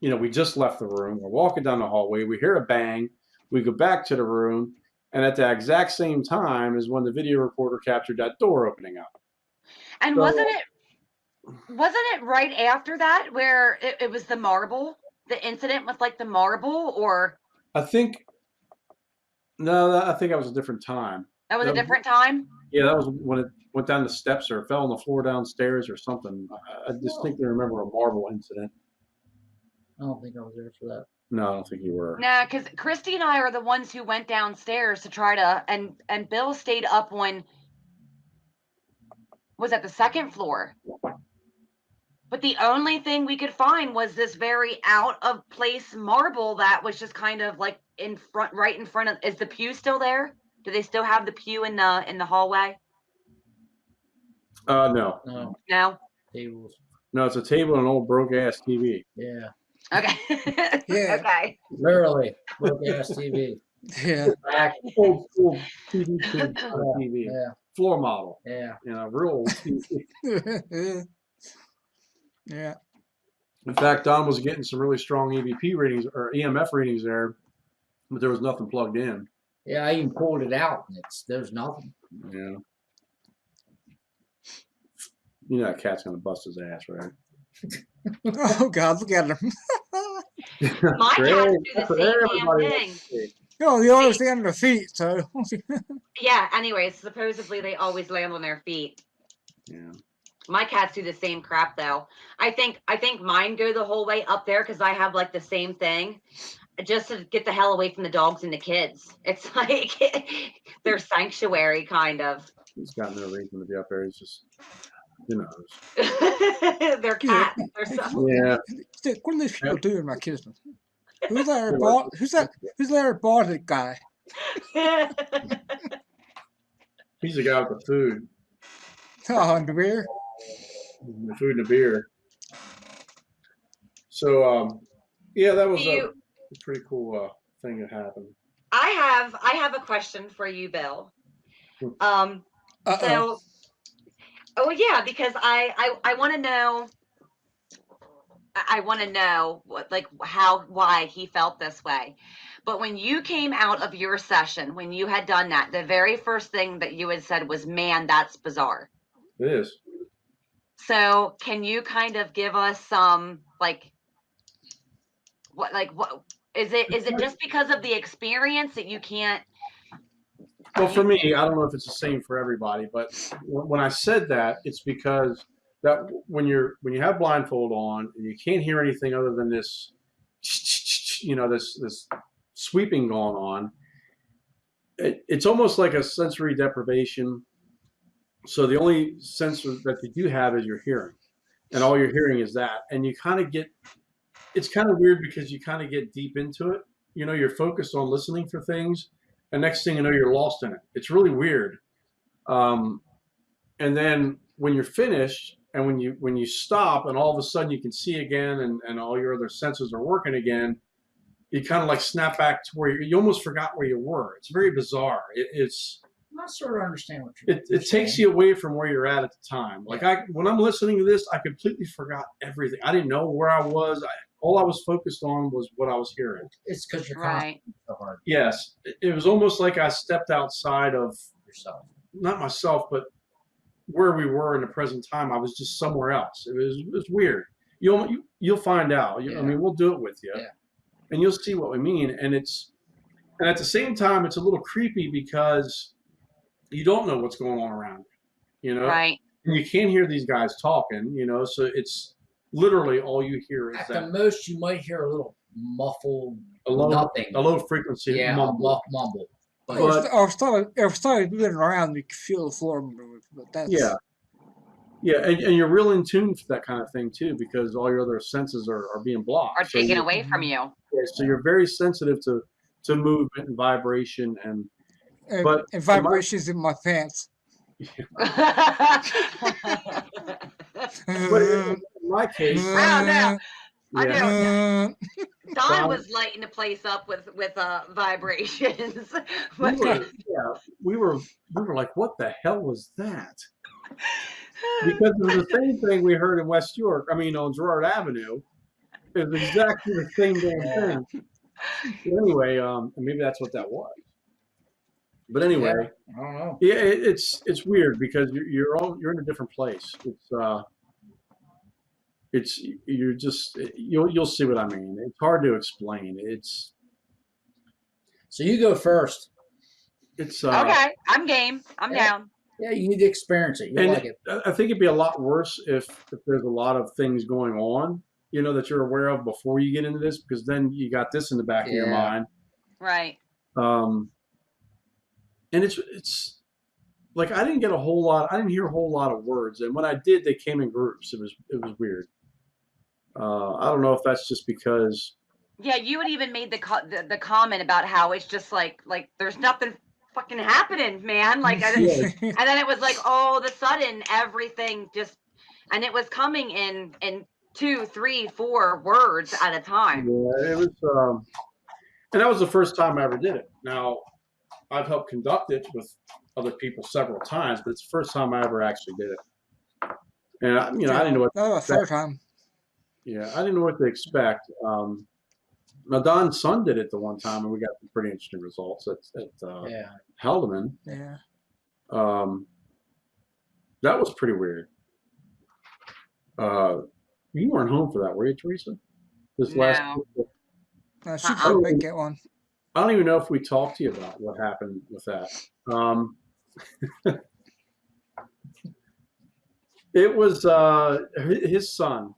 we just left the room. We're walking down the hallway. We hear a bang. We go back to the room. And at the exact same time is when the video recorder captured that door opening up. And So- wasn't it right after that where it was the marble, the incident with like the marble, or I think that was a different time. that was a different time? Yeah, that was when it went down the steps or fell on the floor downstairs or something. I distinctly remember a marble incident. I don't think I was there for that. No, I don't think you were. No, because Christy and I are the ones who went downstairs to try to, and Bill stayed up on, was at the second floor. But the only thing we could find was this very out of place marble that was just kind of like right in front of. Is the pew still there? Do they still have the pew in the hallway? No. No, No. tables. No, it's a table and an old broke ass TV. Yeah, Okay. Yeah. Okay. literally. Broke ass TV. Yeah. Back. Old TV tube TV. Yeah, Floor model. yeah. Real old TV. Yeah. In fact, Don was getting some really strong EVP readings or EMF readings there, but there was nothing plugged in. Yeah, I even pulled it out and there's nothing. Yeah. That cat's gonna bust his ass, right? Oh God, look at him. My For cats every- do the for same damn everybody thing. else to see. No, they always stay on their feet, so Yeah. Anyways, supposedly they always land on their feet. Yeah. My cats do the same crap though. I think mine go the whole way up there because I have like the same thing, just to get the hell away from the dogs and the kids. It's like their sanctuary, kind of. He's got no reason to be up there. He's just, who knows? They're cats. They're so. Yeah. what are these people doing, my kids? Who's that? Who's that robotic guy? He's the guy with the food. Oh, and the beer. The food and the beer. So, yeah, that was a pretty cool thing that happened. I have a question for you, Bill. Uh-oh. So, yeah, because I want to know. I want to know why he felt this way. But when you came out of your session, when you had done that, the very first thing that you had said was, "Man, that's bizarre." It is. So, can you kind of give us some what is it? Is it just because of the experience that you can't? Well, for me, I don't know if it's the same for everybody, but when I said that, it's because that when you have blindfold on and you can't hear anything other than this, this sweeping going on, it's almost like a sensory deprivation. So the only sense that you do have is your hearing, and all you're hearing is that, and you kind of it's kind of weird because you kind of get deep into it. You're focused on listening for things, and next thing you know, you're lost in it. It's really weird. And then when you're finished, and when you stop, and all of a sudden you can see again, and all your other senses are working again, you kind of like snap back to where you almost forgot where you were. It's very bizarre. I sort of understand what you're It takes you away from where you're at the time. Like when I'm listening to this, I completely forgot everything. I didn't know where I was. All I was focused on was what I was hearing. It's because you're Right. so hard Yes, it was almost like I stepped outside of yourself. not myself, but where we were in the present time. I was just somewhere else. It was weird. You'll find out. I mean, we'll do it with you, and you'll see what we mean. And at the same time, it's a little creepy because you don't know what's going on around you. Right. And you can't hear these guys talking. So it's literally all you hear is At that the most, you might hear a little muffled a low frequency mumble. mumble. But Or started moving around, you can feel the floor move. But that's Yeah, and you're real in tune for that kind of thing too, because all your other senses are being blocked. Are taken away from you. So you're very sensitive to movement and vibration, and vibrations in my pants. but in my case, I know. I yeah, know. Don was lighting the place up with vibrations. we were like, what the hell was that? Because it was the same thing we heard in West York. I mean, on Gerard Avenue. It was exactly the same damn thing. But anyway, maybe that's what that was. But anyway, I don't know. yeah, it's weird because you're in a different place. You'll see what I mean. It's hard to explain. So you go first. It's Okay, I'm game. I'm down. Yeah, you need to experience it. You'll and like it. I think it'd be a lot worse if there's a lot of things going on, that you're aware of before you get into this, because then you got this in the back of your mind. Right. And it's like I didn't hear a whole lot of words, and when I did, they came in groups. It was weird. I don't know if that's just because. Yeah, you had even made the comment about how it's just like there's nothing fucking happening, man. Like, and then it was like all of a sudden everything just, and it was coming in 2, 3, 4 words at a time. Yeah, it was, and that was the first time I ever did it. Now, I've helped conduct it with other people several times, but it's the first time I ever actually did it. And I didn't know what. That was the third time. Yeah, I didn't know what to expect. Now, Don's son did it the one time, and we got some pretty interesting results at Heiland. Yeah. That was pretty weird. You weren't home for that, were you, Teresa? This last. No, she couldn't make it one. I don't even know if we talked to you about what happened with that. It was his son.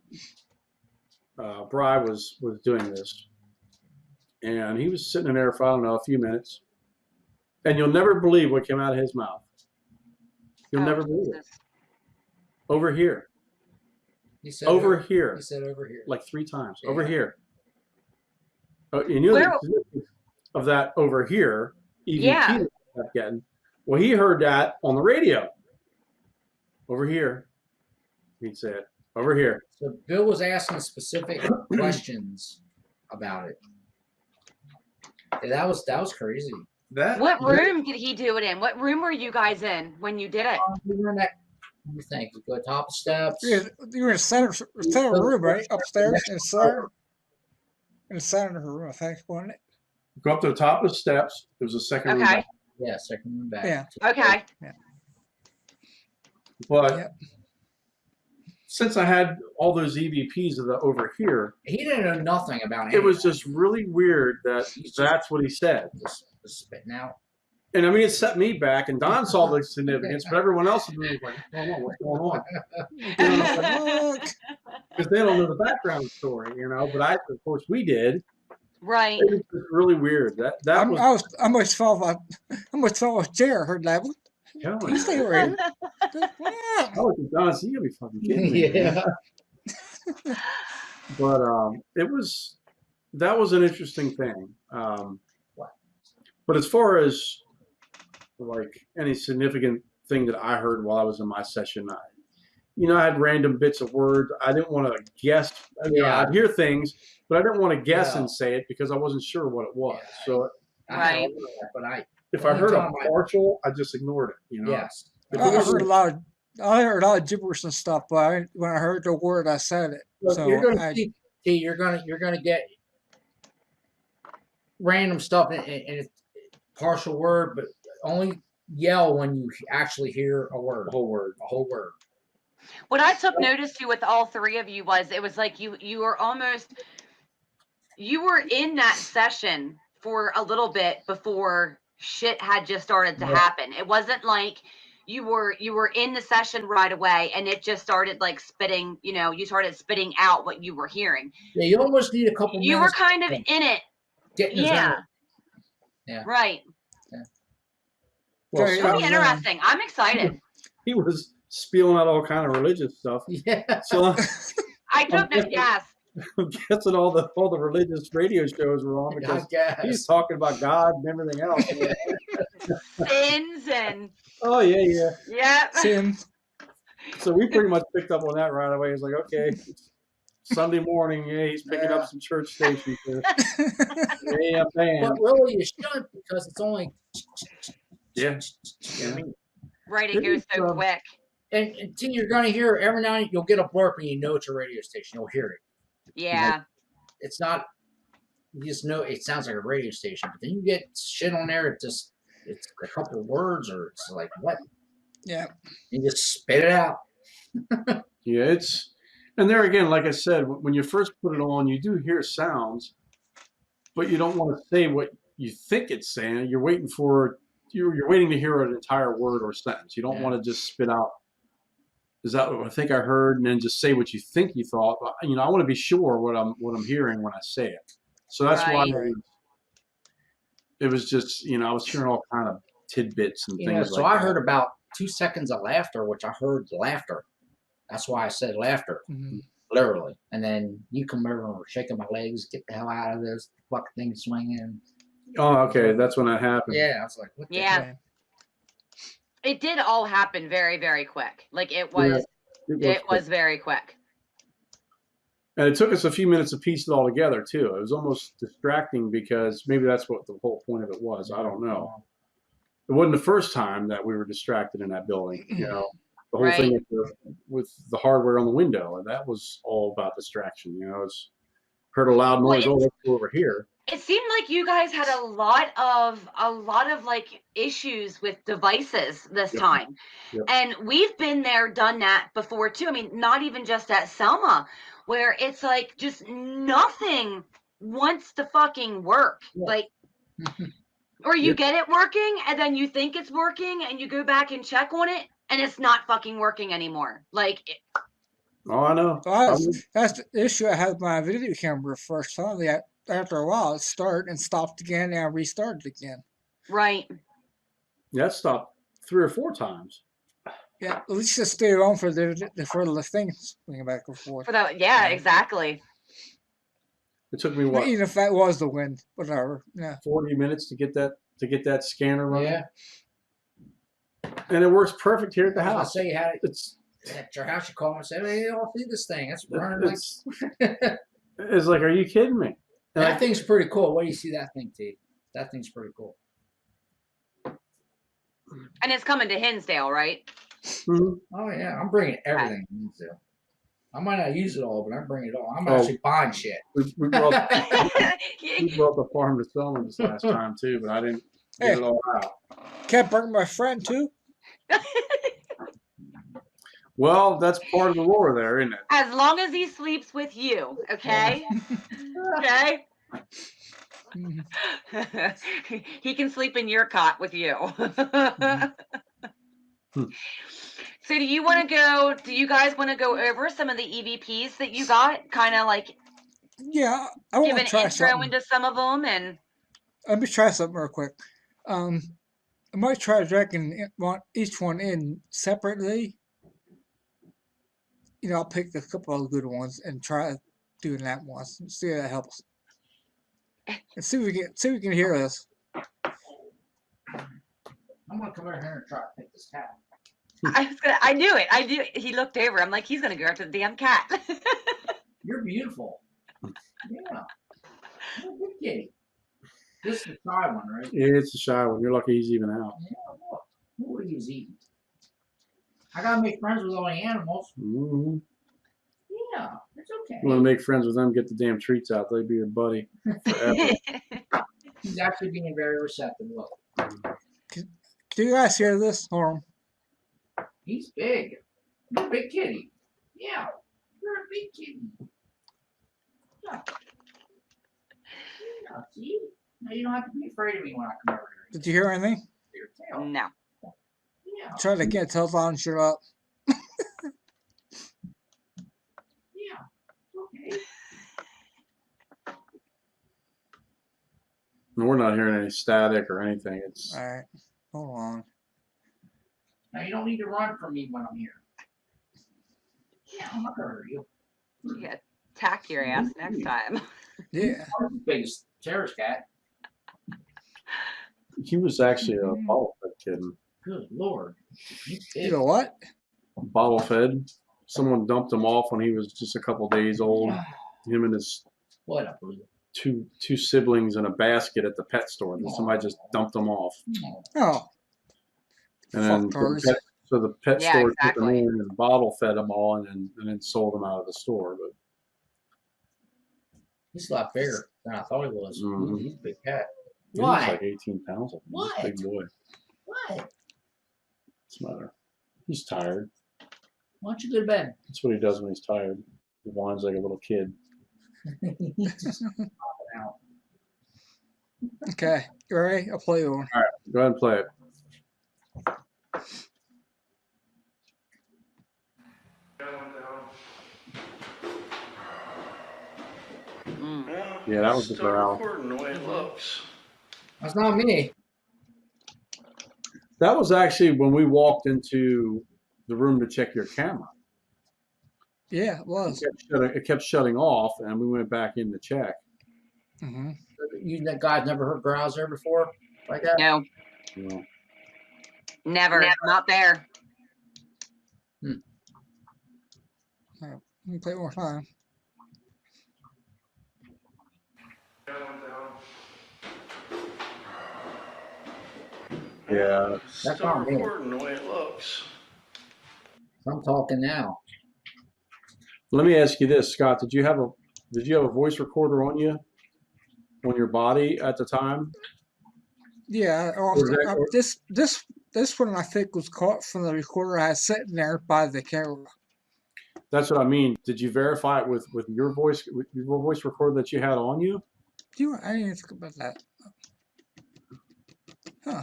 Bry was doing this, and he was sitting in there for, I don't know, a few minutes, and you'll never believe what came out of his mouth. You'll never believe it. Over here. He said over here. He said over here. Like 3 times. Yeah. Over here. You knew the significance of that over here. EVP kept getting. Well, he heard that on the radio. Over here. He'd say it. Over here. So Bill was asking specific questions about it. Yeah, that was crazy. What room did he do it in? What room were you guys in when you did it? We were in that. What do you think? We go top of steps. You were in the center room, right? Upstairs, in the center of the room, I think, wasn't it? Go up to the top of the steps. There was a second room back. Yeah, second room back. Yeah. Okay. Yeah. But since I had all those EVPs of the over here, he didn't know nothing about it. It was just really weird that that's what he said. Just spitting out. And I mean, it set me back, and Don saw the significance, but everyone else was like, what's going on? Because they don't know the background story, But of course, we did. Right. It was just really weird. I almost felt like Jared heard that one. Can stay over here? I was like, Don, so you gotta be fucking kidding me. Yeah. But that was an interesting thing. But as far as like any significant thing that I heard while I was in my session, I had random bits of words. I didn't want to guess. I'd hear things, but I didn't want to guess and say it because I wasn't sure what it was. So, right. If I heard a partial, I just ignored it. Yes. I heard a lot of gibberish and stuff, but when I heard the word, I said it. Look, so you're gonna get random stuff and it's partial word, but only yell when you actually hear a word. A whole word. What I took notice to with all 3 of you was it was like you were in that session for a little bit before shit had just started to happen. It wasn't like you were in the session right away and it just started like spitting, you started spitting out what you were hearing. Yeah, you almost need a couple minutes. You were kind of in it. Yeah. Right. Yeah. Well, It's going to be interesting. I'm excited. He was spieling out all kind of religious stuff. Yeah. So I took no gas. I'm guessing all the religious radio shows were on because he's talking about God and everything else. Sins and Yeah. Sins. So we pretty much picked up on that right away. It's like, okay, Sunday morning, he's picking up some church stations. But really, you shouldn't because it's only. Yeah. Right, it goes so quick. and then you're gonna hear every now and then you'll get a blurb and you know it's a radio station. You'll hear it. Yeah. It's not. You just know it sounds like a radio station, but then you get shit on there. It's a couple of words, or it's like what? Yeah. You just spit it out. Yeah, and there again, like I said, when you first put it on, you do hear sounds, but you don't want to say what you think it's saying. You're waiting to hear an entire word or sentence. You don't want to just spit out, is that what I think I heard, and then just say what you think you thought. I want to be sure what I'm hearing when I say it. So that's why it was just, I was hearing all kind of tidbits and things. So I heard about 2 seconds of laughter, which I heard laughter. That's why I said laughter, literally. And then you come over and were shaking my legs, get the hell out of this fucking thing swinging. Oh, okay, that's when that happened. Yeah, I was like, what the hell? It did all happen very, very quick. Like it was very quick. And it took us a few minutes to piece it all together too. It was almost distracting because maybe that's what the whole point of it was. I don't know. It wasn't the first time that we were distracted in that building. The whole thing with the hardware on the window, and that was all about distraction. Heard a loud noise. Let's go over here. It seemed like you guys had a lot of like issues with devices this time. Yep. And we've been there, done that before too. I mean, not even just at Selma, where it's like just nothing wants to fucking work. Like, or you get it working and then you think it's working and you go back and check on it and it's not fucking working anymore. Like, oh, I know. That's the issue I had with my video camera first time. After a while, it started and stopped again and restarted again. Right. Yeah, it stopped 3 or 4 times. Yeah, at least just stay on for the things swinging back and forth. For that, yeah, exactly. It took me what? Even if that was the wind, whatever. Yeah. 40 minutes to get that scanner running. Yeah. And it works perfect here at the house. I say you had it. At your house, you call and say, "Hey, I'll see this thing. That's running like." It's like, are you kidding me? And that thing's pretty cool. Where do you see that thing, T? That thing's pretty cool. And it's coming to Hinsdale, right? Mm-hmm. Oh yeah, I'm bringing everything to Hinsdale. I might not use it all, but I'm bringing it all. I'm actually buying shit. We brought the farm to Selma this last time too, but I didn't get it all out. Can't bring my friend too. Well, that's part of the lore there, isn't it? As long as he sleeps with you, okay? Okay? He can sleep in your cot with you. So do you guys want to go over some of the EVPs that you got? Kind of like I want give to an try intro something. into some of them. And let me try something real quick. I might try dragging each one in separately. I'll pick a couple of good ones and try doing that once and see if that helps. And see if we can hear this. I'm gonna come over here and try to pick this cat. I knew it. I knew it. He looked over. I'm like, he's gonna go after the damn cat. You're beautiful. Yeah. You're a good kitty. This is the shy one, right? Yeah, it's a shy one. You're lucky he's even out. Yeah, look. What he's eating. I gotta make friends with all the animals. Mm-hmm. Yeah, it's okay. You want to make friends with them, get the damn treats out. They'd be your buddy forever. He's actually being very receptive. Look. Do you guys hear this? Hold on. He's big. You're a big kitty. Yeah, you're a big kitty. Yeah. Yeah, see? Now you don't have to be afraid of me when I come over here. Did you hear anything? Your tail. No. Yeah. Try to get telephone shut up. Yeah. Okay. We're not hearing any static or anything. It's All right. Hold on. Now you don't need to run from me when I'm here. Yeah, I'm not gonna hurt you. Yeah, attack your ass next time. Yeah. I'm the biggest terrorist cat. he was actually a bottle fed kitten. Good Lord. You know what? Bottle fed. Someone dumped him off when he was just a couple days old. Him and his What a blue. two siblings in a basket at the pet store. And somebody just dumped them off. Oh. And then Fucktards. the pet So the pet Yeah, store took them exactly. in and bottle fed them all, and then sold them out of the store. But He's a lot bigger than I thought he was. Mhm. He's a big cat. he's Why? like 18 pounds. He's a big boy. What? What's the matter? He's tired. Why don't you go to bed? That's what he does when he's tired. He whines like a little kid. He's just popping out. Okay, you ready? I'll play one. Go ahead and play it. Mm. Yeah, that was the Start corral. recording the way it looks. That's not me. That was actually when we walked into the room to check your camera. Yeah, it was. It kept shutting off, and we went back in to check. Mm-hmm. You guys never heard growls there before? Like that? No, You know. never. Not there. Let me play it one more time. Yeah. That's Start not me. recording the way it looks. I'm talking now. Let me ask you this, Scott. Did you have a voice recorder on you, on your body at the time? Yeah, Or is that- this one I think was caught from the recorder I had sitting there by the camera. That's what I mean. Did you verify it with your voice recorder that you had on you? I didn't think about that. Huh.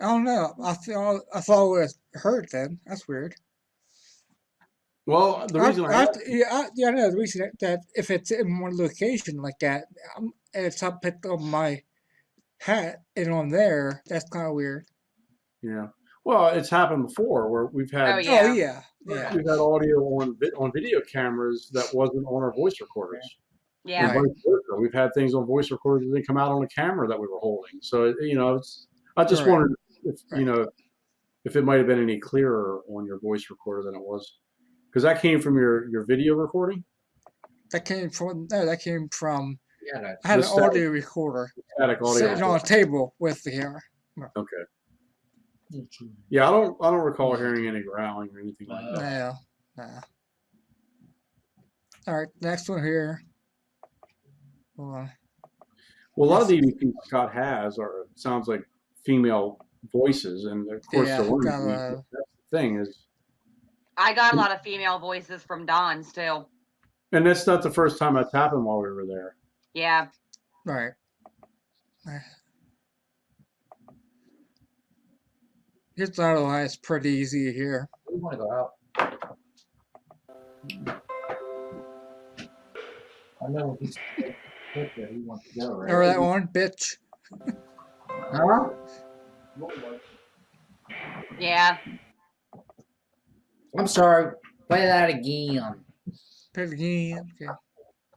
I don't know. I thought it would hurt then. That's weird. Well, the reason I I know the reason that if it's in one location like that, and it's up picked on my hat and on there, that's kind of weird. yeah. Well, it's happened before where we've had Oh, yeah. Oh yeah, yeah. we've had audio on video cameras that wasn't on our voice recorders. Yeah. And vice versa. We've had things on voice recorders that didn't come out on the camera that we were holding. So I just Right. wondered if Right. if it might have been any clearer on your voice recorder than it was, because that came from your video recording. That came from Yeah, that, I had an The static- audio recorder Static audio. sitting on a table with the camera. Okay. Yeah, I don't recall hearing any growling or anything like that. No, nah. All right, next one here. Hold on. Well, a lot of the EVPs Scott has sounds like female voices, and of course Yeah, the women. got That's the thing is, I got a lot of female voices from Don's too. and that's not the first time that's happened while we were there. Yeah. Right. Here's another one. It's pretty easy here. we want to go out. I know he's there. He wants to go, right? Remember that one, bitch? Huh? Yeah. I'm sorry. Play that again. Play it again. Okay.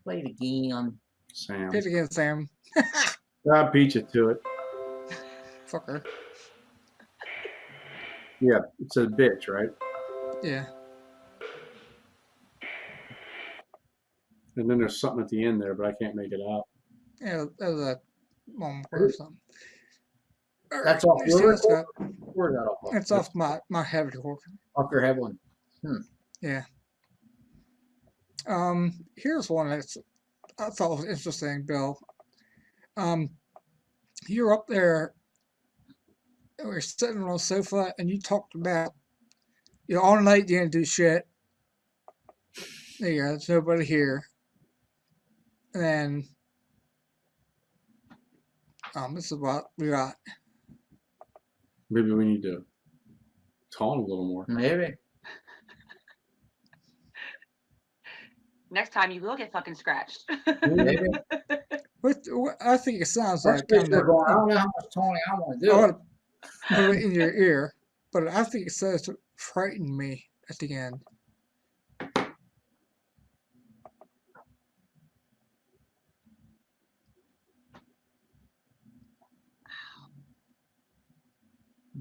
Play it again. Sam, Play it again, Sam. I beat you to it. Fucker. Yeah, it said bitch, right? Yeah. And then there's something at the end there, but I can't make it out. Yeah, that was a moment or something. All That's right, off let's see your what's got- Where's that off? It's off my head recorder. Off your head one. Yeah. Here's one that's I thought was interesting, Bill. You're up there, and we're sitting on a sofa, and you talked about, all night you didn't do shit. There you go, there's nobody here. And then, this is what we got. Maybe we need to taunt a little more. Maybe. Next time you will get fucking scratched. Maybe. What I think it sounds First like thing they're going, I don't know how much taunting I want to I do. want to put it in your ear, but I think it says to frighten me at the end.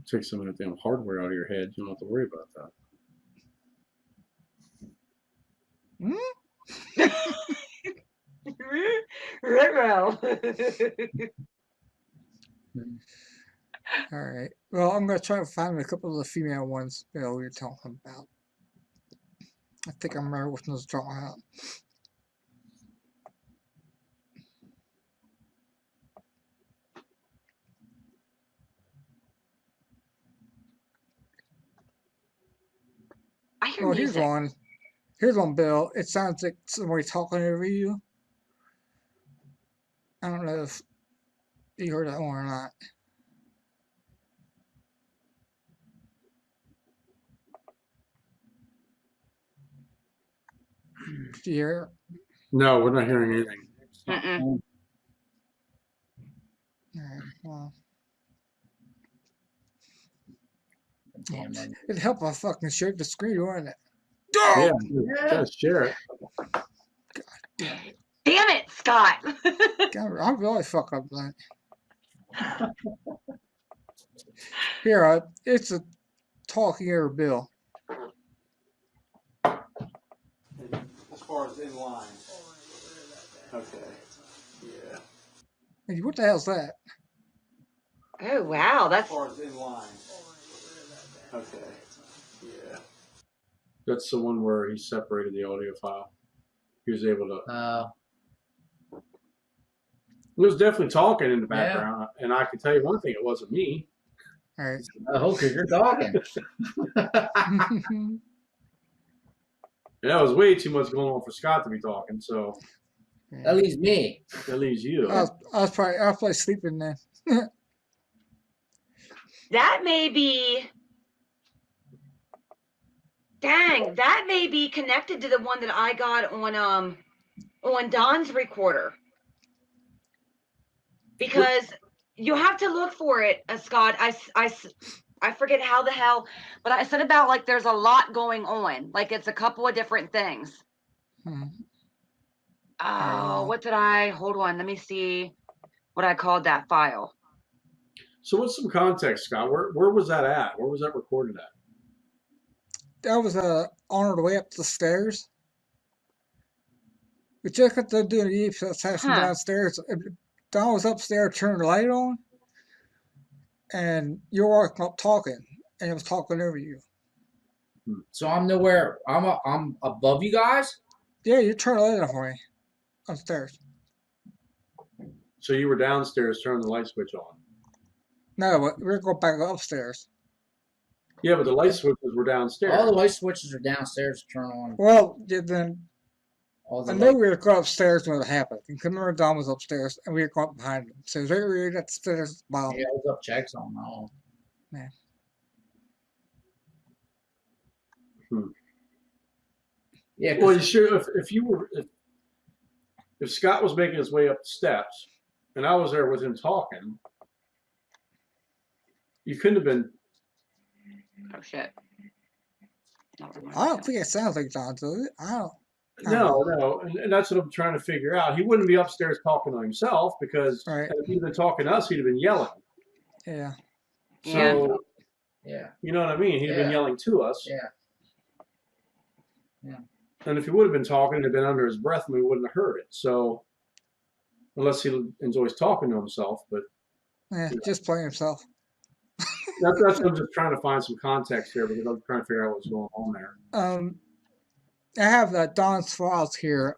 Take some of the damn hardware out of your head. You don't have to worry about that. All right. Well, I'm gonna try to find a couple of the female ones we were talking about. I think I remember which ones we're talking about. I hear Well, music. here's one. Here's one, Bill. It sounds like somebody talking over you. I don't know if you heard that one or not. Did you hear it? No, we're not hearing anything. Mm-mm. All right. Well, Damn right. it'd help if I fucking shared the screen, wouldn't it? Yeah, just share it. Damn it, Scott. God, I really fuck up that. Here, it's a talking over Bill. As far as in line. Okay. Yeah. Hey, what the hell's that? Oh wow, that's As far as in line. Okay. Yeah. That's the one where he separated the audio file. He was able to. He was definitely talking in the background, and I can tell you one thing: it wasn't me. All right. I hope you're talking. Yeah, it was way too much going on for Scott to be talking. So That leaves me. that leaves you. I was probably sleeping then. that may be. Dang, that may be connected to the one that I got on Don's recorder. Because you have to look for it, Scott. I forget how the hell, but I said about like there's a lot going on. Like it's a couple of different things. Oh, what did hold on, let me see what I called that file. So what's some context, Scott? Where was that at? Where was that recorded at? That was on our way up the stairs. We just got done doing the session downstairs. Don was upstairs turning the light on, and you were walking up talking, and it was talking over you. So I'm nowhere. I'm above you guys. Yeah, you turned the light on for me upstairs. So you were downstairs turning the light switch on. No, but we're going back upstairs. Yeah, but the light switches were downstairs. All the light switches are downstairs to turn on. Well, then All the I knew we were going upstairs when it happened. And remember, Don was upstairs, and we were going behind him. So we were at the stairs bottom. Yeah, I was up checks on my own. Yeah. Yeah. Well, you sure if Scott was making his way up the steps, and I was there with him talking, you couldn't have been. Oh shit. I don't think it sounds like Don, does it? I don't. No, and that's what I'm trying to figure out. He wouldn't be upstairs talking to himself because if he'd been talking to us, he'd have been yelling. Yeah. So, yeah. You know what I mean? He'd have been yelling to us. Yeah. Yeah. And if he would have been talking, it'd have been under his breath and we wouldn't have heard it. So, unless he enjoys talking to himself, but. Yeah, just playing himself. That's what I'm just trying to find some context here because I'm trying to figure out what's going on there. I have Don's files here,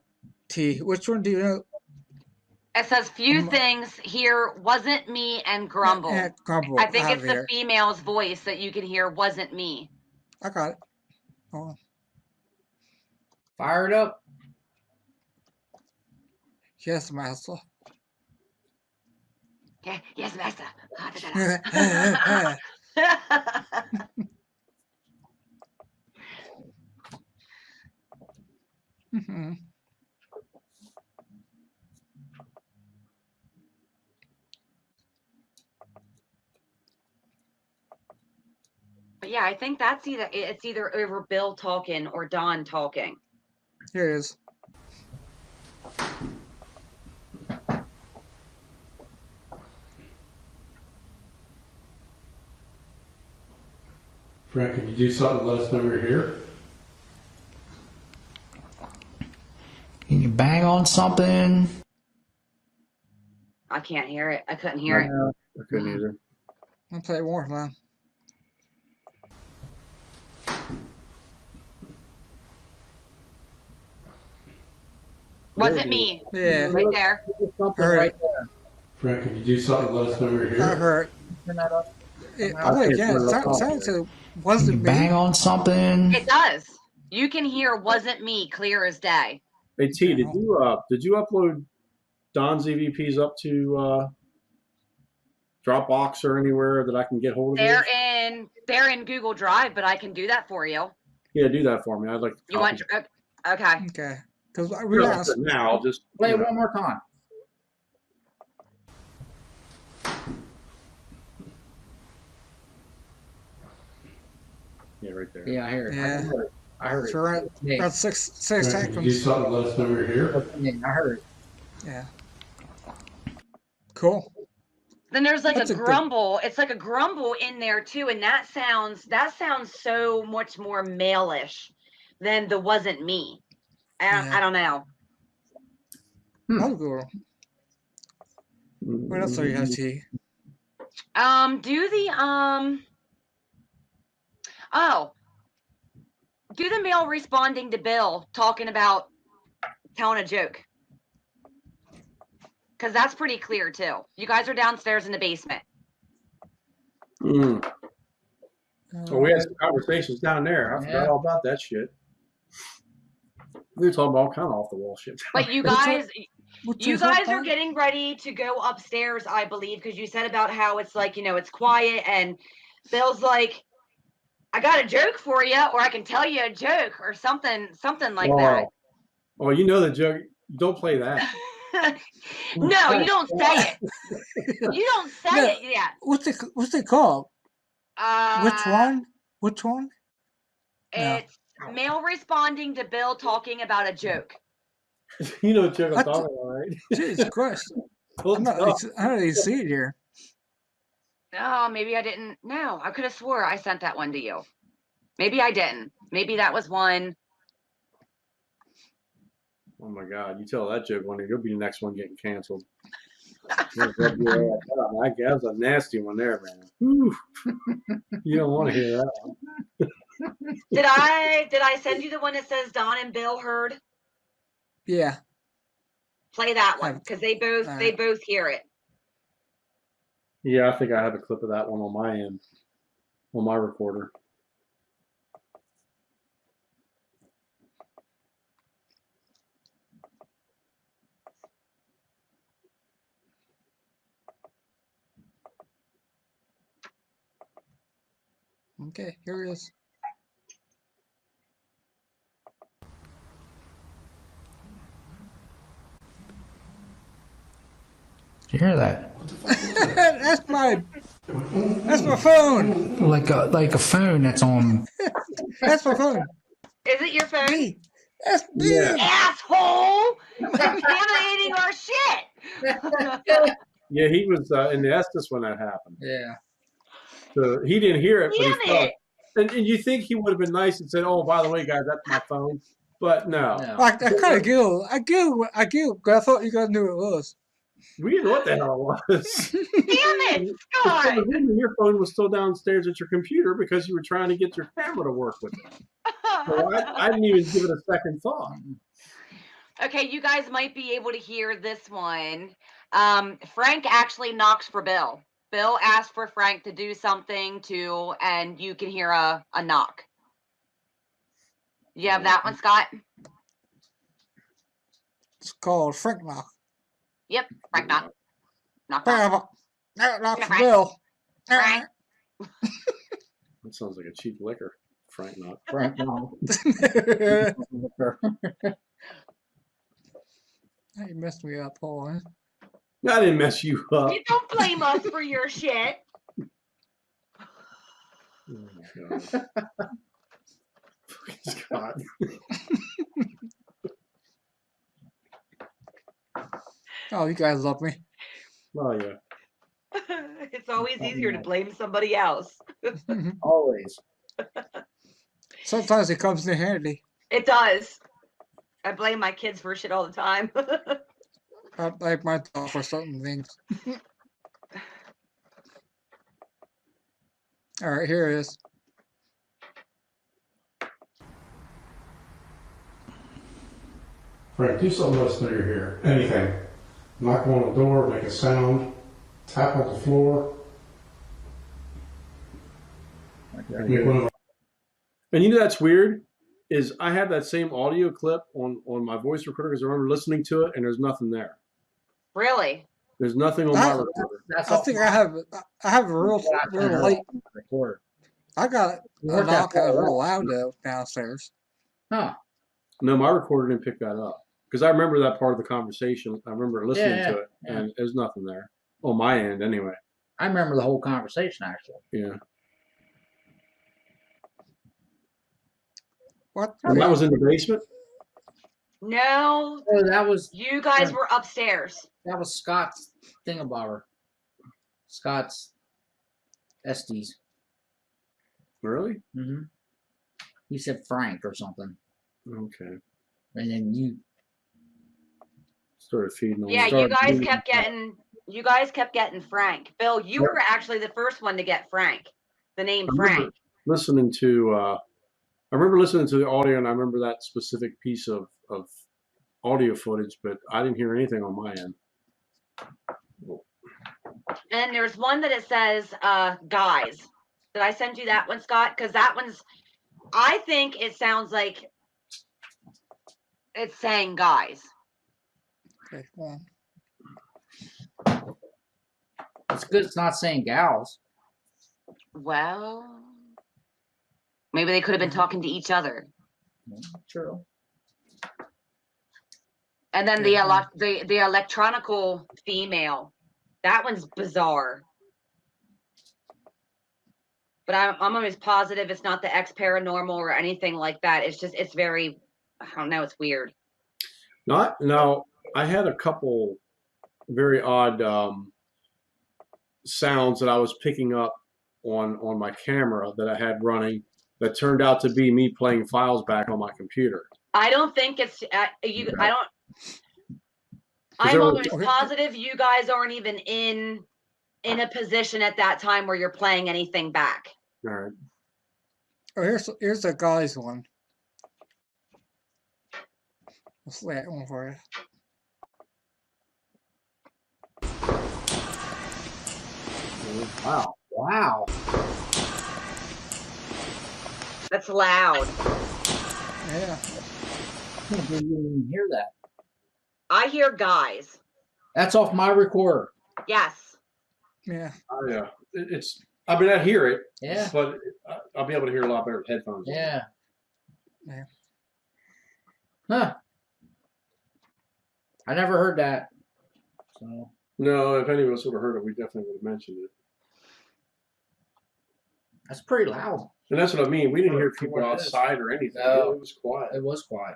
T. Which one do you know? It says few things here wasn't me and grumble. Grumble. I think it's the female's voice that you can hear wasn't me. I got it. Hold on. Fire it up. Yes, master. Yeah, yes, master. But yeah, I think it's either over Bill talking or Don talking. Here it is. Frank, could you do something to let us know you're here? Can you bang on something? I can't hear it. I couldn't hear it. I couldn't either. I'll play it one more time. Wasn't me. Yeah. Right there. Something Heard right it. there. Frank, could you do something? Let us know you're I here. heard. Turn that up. I'll play it again. It sounds like it wasn't me. Bang on something. It does. You can hear "wasn't me" clear as day. Hey T, did you upload Don's EVPs up to Dropbox or anywhere that I can get hold of They're those? they're in Google Drive, but I can do that for you. Yeah, do that for me. I'd like to. You want? Okay. Okay. Because I Not realized. now? Just Play you it know. one more time. Yeah, right there. Yeah, I hear it. Yeah. I heard it. So right, Yeah, about six Frank, could you do seconds. something? Let us know you're here. I heard it. Yeah. Cool. Then there's like That's a a good- grumble. It's like a grumble in there too, and that sounds so much more male-ish than the "wasn't me." Yeah. I don't know. I'll go. What else do you have, T? Do the do the male responding to Bill talking about telling a joke. Because that's pretty clear too. You guys are downstairs in the basement. Mm. Oh, we had some conversations down there. I forgot all about that shit. We were talking about all kind of off the wall shit. But you What's guys, What's you this up guys are on? getting ready to go upstairs, I believe, because you said about how it's like, it's quiet, and Bill's like, I got a joke for you, or I can tell you a joke, or something like that. Oh, you know the joke. Don't play that. No, you don't say it. You don't say No. it yet. What's it called? Which one? Which one? No. It's male responding to Bill talking about a joke. You know what joke I'm What? talking about, right? Jesus Christ. Don't I tell. don't even see it here. Oh, maybe I didn't. No, I could have swore I sent that one to you. Maybe I didn't. Maybe that was one. Oh my God! You tell that joke one, you'll be the next one getting canceled. That was a nasty one there, man. Whew. You don't want to hear that one. Did I send you the one that says Don and Bill heard? Yeah. Play that one because they both hear it. Yeah, I think I have a clip of that one on my end, on my recorder. Okay, here it is. Did you hear that? That's my phone. Like a phone that's on. That's my phone. Is it your phone? Me. That's me. Yeah. Asshole! Contaminating our shit. Yeah, he was in the Estes when that happened. Yeah. So he didn't hear it, but he Damn felt it! it. And you think he would have been nice and said, "Oh, by the way, guys, that's my phone." But no, No. I kind of giggled. I giggled because I thought you guys knew it was. we didn't know what the hell it was. Damn it, Scott! Your phone was still downstairs at your computer because you were trying to get your camera to work with it. So I didn't even give it a second thought. Okay, you guys might be able to hear this one. Frank actually knocks for Bill. Bill asked for Frank to do something and you can hear a knock. You have that one, Scott? It's called Frank Knock. Yep, Frank knock. Knock. Knock for Bill. Frank. That sounds like a cheap liquor, Frank. Not Frank, no. You messed me up, Paul. Huh? I didn't mess you up. You don't blame us for your shit. Oh my God. Fucking Scott. Oh, you guys love me. Oh yeah. It's always easier to blame somebody else. Always. Sometimes it comes in handy. It does. I blame my kids for shit all the time. I like my dog for certain things. All right, here it is. Frank, do something else when you're here. Anything. Knock on the door, make a sound, tap on the floor. Make one of and you know that's weird is I have that same audio clip on my voice recorder because I remember listening to it and there's nothing there. Really? There's nothing on my recorder. That's I all think I have a real late. record. I got You a heard that knock out a part, little right? loud though downstairs. Huh. No, my recorder didn't pick that up because I remember that part of the conversation. I remember listening Yeah, to it yeah. and there's nothing there on my end anyway. I remember the whole conversation actually. Yeah. What? And that was in the basement? No, Oh, that was you guys were upstairs. Scott's thingamabobber. Scott's Estes. Really? Mm-hmm. He said Frank or something, Okay. and then you. Started feeding on Yeah, it. you guys kept getting Frank. Bill, you were actually the first one to get Frank. The name I remember Frank. listening to I remember listening to the audio and I remember that specific piece of audio footage, but I didn't hear anything on my end. And there's one that it says guys. Did I send you that one, Scott? Because that one's I think it sounds like it's saying guys. Okay, well, It's good. It's not saying gals. Well, maybe they could have been talking to each other. True. And then the electronical female, that one's bizarre. But I'm almost positive it's not the ex paranormal or anything like that. It's very, I don't know, it's weird. Now I had a couple very odd sounds that I was picking up on my camera that I had running that turned out to be me playing files back on my computer. I don't think it's you. I don't. I'm there almost was- positive you guys aren't even in a position at that time where you're playing anything back. All right. oh, here's a guy's one. Let's lay that one for you. Wow. Wow. That's loud. Yeah. I can't believe you didn't even hear that. I hear guys. That's off my recorder. Yes. Yeah. Oh, yeah. It's. I mean, I hear it. Yeah. But I'll be able to hear a lot better with headphones. Yeah. Yeah. Huh. I never heard that. So No, if any of us would have heard it, we definitely would have mentioned it. that's pretty loud. And that's what I mean. We didn't hear For people what it is. outside or anything. No. It was quiet. It was quiet.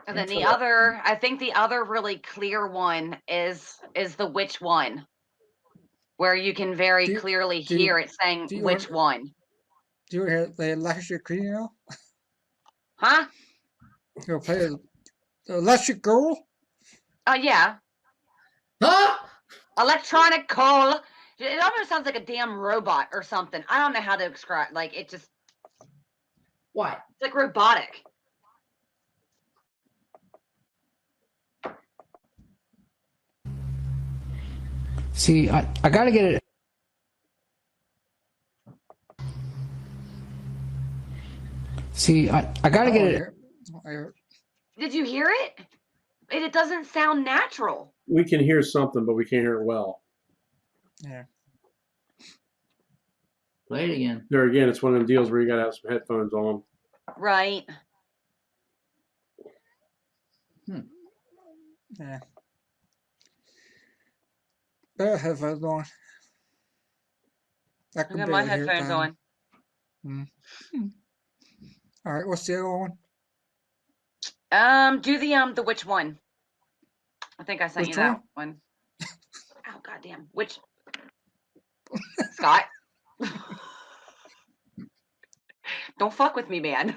And then the other, I think the other really clear one is the which one, where you can very clearly hear it saying do you which one. Do you hear the electric girl? Huh? You'll play the electric girl? Oh yeah. Huh? Electronic call. It almost sounds like a damn robot or something. I don't know how to describe. Like it just, What? it's like robotic. See, I gotta get it. See, I gotta get it. Did you hear it? It doesn't sound natural. We can hear something, but we can't hear it well. Yeah. Play it again. There again, it's one of them deals where you got to have some headphones on. Right. Yeah. Better headphones on. That I could got be my a hair headphones time. on. All right, what's the other one? Do the which one? I think I sent Which you that one. Oh goddamn. Which Scott? Don't fuck with me, man.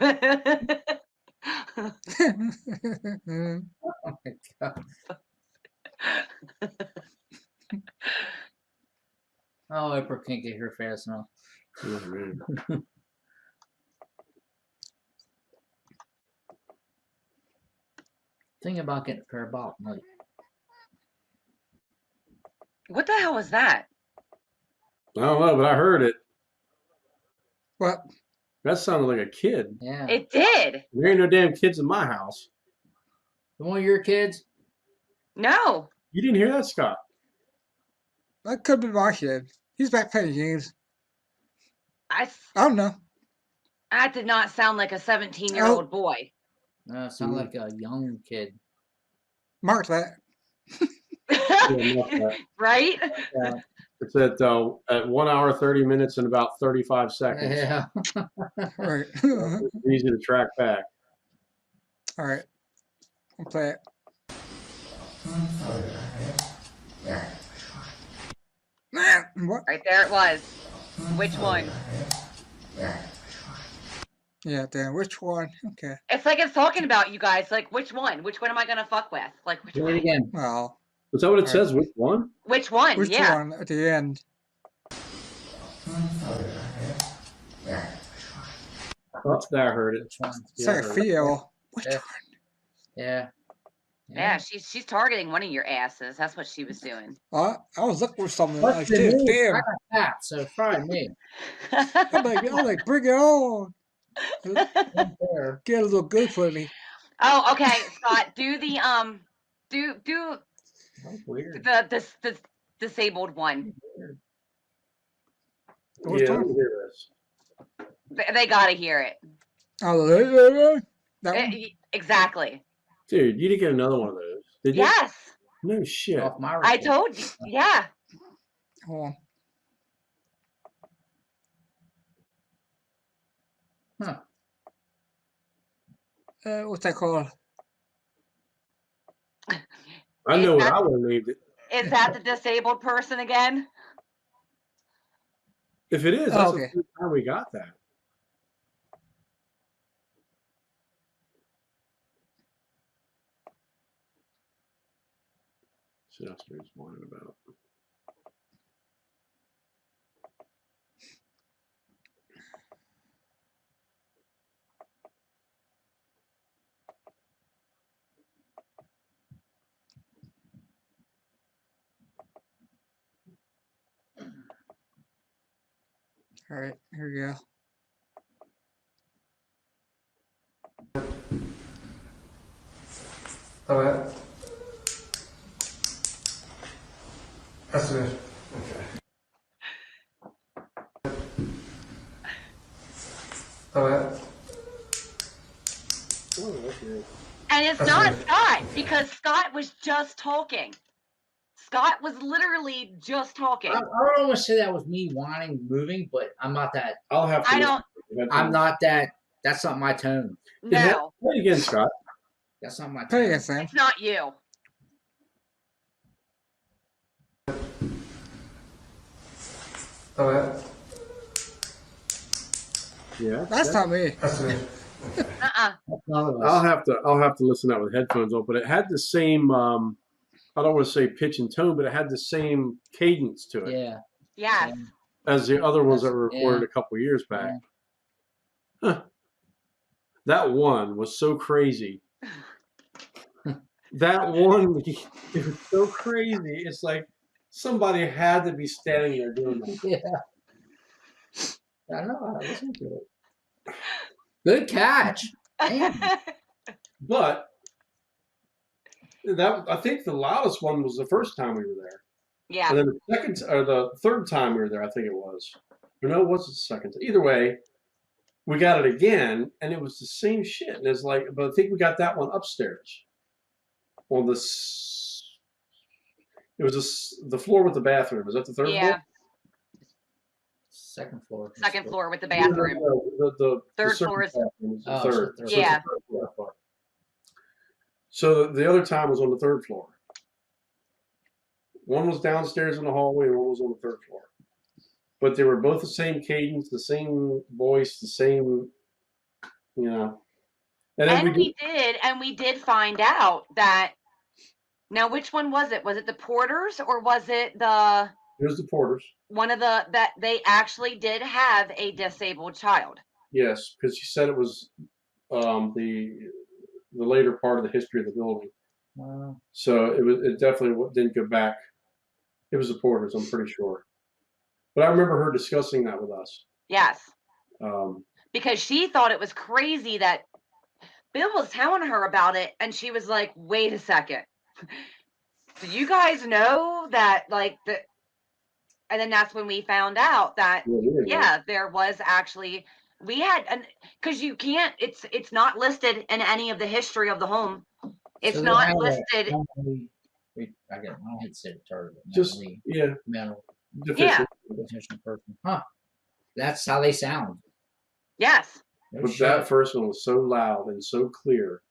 Oh my God. Oh, April can't get here fast enough. Oh, man. Think about getting a parabolic mic. What the hell was that? I don't know, but I heard it. What? That sounded like a kid. Yeah. It did. There ain't no damn kids in my house. One of your kids? No. You didn't hear that, Scott? That could be my kid. He's back playing games. I I don't know. that did not sound like a 17-year-old boy. No, sound like a young kid. Mark that. Yeah, not that. Right? Yeah. It's at 1 hour, 30 minutes, and about 35 seconds. Yeah. Right. It's easy to track back. All right. I'll play it. What? Right there it was. Which one? Yeah, damn. Which one? Okay. It's like it's talking about you guys. Like, which one? Which one am I going to fuck with? Like, which Do one? it again. Well, Is that what it Right. says? Which one? Which one? which Yeah. one at the end? Oh, there, I heard it. Which one? It's Yeah, like I a heard it. feel. Which Yeah. one? Yeah. Yeah, she's targeting one of your asses. That's what she was doing. I was looking for something. What's Like, the damn, news? damn. I got that, so try me. I'm like, bring it on. There. Get a little good for me. Oh, okay, Scott. Do the do That's weird. the disabled one. Which Yeah, one? let me hear this. They got to hear it. Oh, that one? Exactly. Dude, you didn't get another one of those, did you? Yes, No shit. Off my I record. told you. Yeah. Hold on. Huh. What's that called? I know Is what that- I would have named it. Is that the disabled person again? If it is, Oh, that's okay. the first time we got that. What else there's whining about? All right, here we go. Oh, yeah. That's it. Okay. Oh, yeah. Oh, okay. And it's That's not weird. Scott because Scott was just talking. Scott was literally just talking. I don't want to say that was me whining, moving, but I'm not that. I'll have to. I don't. I'm not that. That's not my tone. No, Play it again, Scott. That's not my Play tone. again, Sam. it's not you. Oh, yeah. Yeah. That's not me. That's it. Uh-uh. That's none of us. I'll have to listen to that with headphones on, but it had the same I don't want to say pitch and tone, but it had the same cadence to it Yeah. Yes. as the other ones that were Yeah. recorded a couple years back. Huh. That one was so crazy. That one it was so crazy. It's like somebody had to be standing there doing that. Yeah. I know. I listened to it. Good catch. Damn. But that I think the loudest one was the first time we were there. Yeah. And then the second or the third time we were there, I think it was. Or no, it wasn't the second. Either way, we got it again, and it was the same shit. And it's like, but I think we got that one upstairs. On this, it was the floor with the bathroom. Is that the third Yeah. floor? Second floor. Second floor with the No, no, bathroom. no, the Third service floor is- bathroom is the Oh, third. so third. So it's the Yeah. third floor. So the other time was on the third floor. One was downstairs in the hallway, and one was on the third floor. But they were both the same cadence, the same voice, the same, you know. And then And we did find out that now which one was it? Was it the Porters or was it the Here's the Porters. one of that they actually did have a disabled child. Yes, because she said it was the later part of the history of the building. Wow. So it definitely didn't go back. It was the Porters, I'm pretty sure. But I remember her discussing that with us. Yes. Um, Because she thought it was crazy that Bill was telling her about it, and she was like, wait a second. Do you guys know that, like, and then that's when we found out that, yeah, there was actually, we had, because you can't, it's not listed in any of the history of the home. It's So they not have a listed. mentally- I don't hate to say the term, but just, mentally yeah, mental deficient. deficient person. Huh. That's how they sound. Yes. No But shit. that first one was so loud and so clear.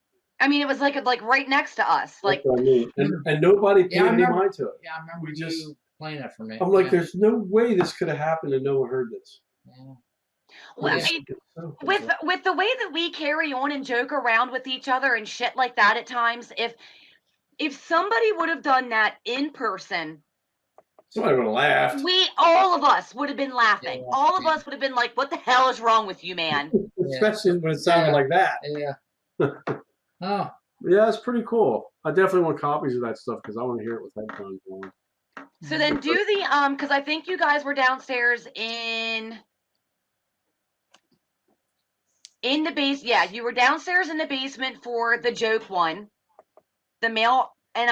I mean, it was like right next to us. Like, That's what I mean. And nobody paid Yeah, I any remember- mind to it. Yeah, I remember we just- you playing that for me. I'm like, yeah. there's no way this could have happened and no one heard this. Yeah. well, I It's mean, so with the way that we carry on and joke around with each other and shit like that at times, if somebody would have done that in person, somebody would have laughed. all of us would have been laughing. Yeah. All of us would have been like, what the hell is wrong with you, man? Especially when it sounded like that. Yeah. Oh, Yeah, it's pretty cool. I definitely want copies of that stuff because I want to hear it with headphones on. So then do the because I think you guys were downstairs in the base. Yeah, you were downstairs in the basement for the joke one. The male, and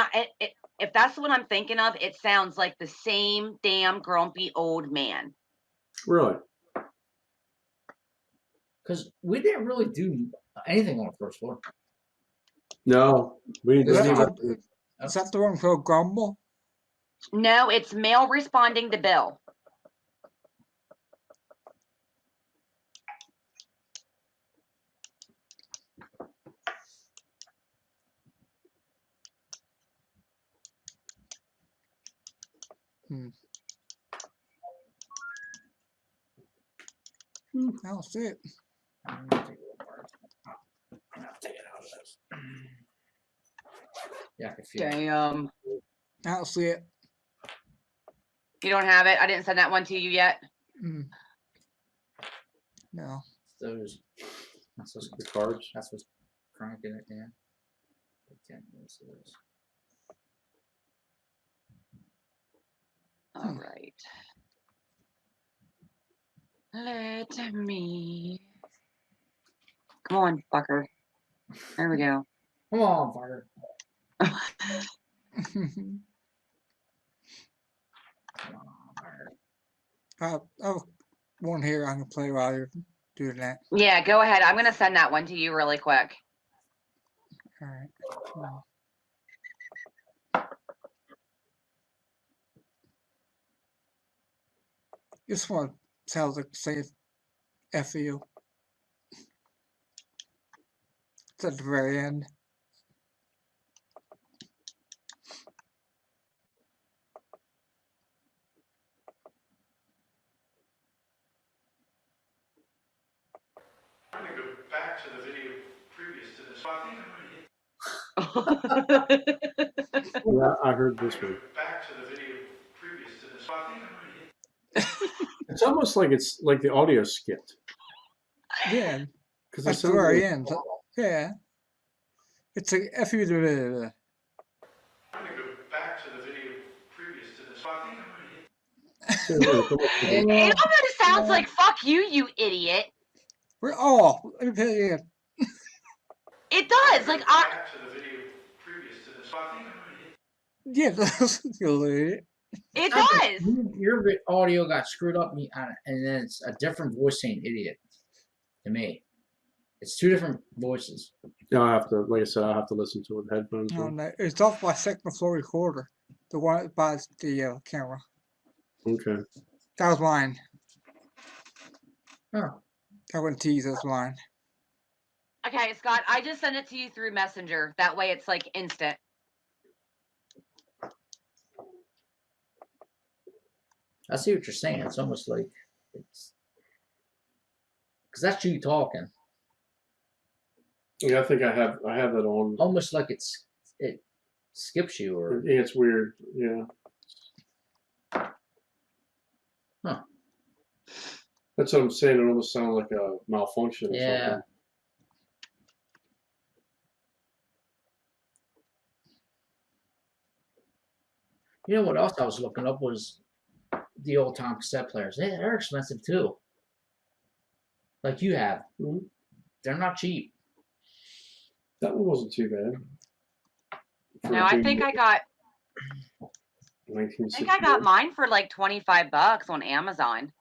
if that's what I'm thinking of, it sounds like the same damn grumpy old man. Really? because we didn't really do anything on the first floor. No, we Is didn't. that, is that the one for Grumble? No, it's male responding to Bill. I don't see it. I'm gonna take it apart. I'm gonna take it out of this. Yeah, I can feel it. Damn. I don't see it. You don't have it? I didn't send that one to you yet. Mm. No. Those. That's what's, The cards. that's what's cranking it, yeah. 10 minutes of this. All right. Let me. Come on, fucker. There we go. Come on, fucker. Come on, fucker. I have one here I can play while you're doing that. Yeah, go ahead. I'm going to send that one to you really quick. All right. This one sounds like the same FU. It's at the very end. I'm going to go back to the video previous to this. I think I'm going to hit Yeah, I heard this one. back to the video previous to this. I think I'm going to hit. It's almost like it's like the audio skipped. Yeah, Because that's the very end. Yeah. It's a FU. I'm going to go back to the video previous to this. I think I'm going to hit. It almost sounds like fuck you, you idiot. We're all. Let me play it again. It does. Like, Back to the video previous to this. I think I'm going to hit. Yeah, that's good. it does. Your audio got screwed up, and then it's a different voice saying idiot to me. It's two different voices. Yeah, I have to, like I said, I have to listen to it with headphones. No, on. no, it's off my second floor recorder. The one by the camera. Okay. That was mine. Oh. I wouldn't tease, that's mine. Okay, Scott, I just sent it to you through Messenger. That way it's like instant. I see what you're saying. It's almost like it's because that's you talking. Yeah, I think I have that on. Almost like it skips you or Yeah, it's weird. Yeah. That's what I'm saying. It almost sounded like a malfunction or Yeah. something. You know what else I was looking up was the old time cassette players. They're expensive too. Like you have. Mhm. They're not cheap. That one wasn't too bad. For No, a I big think I got 1968. mine for like $25 on Amazon.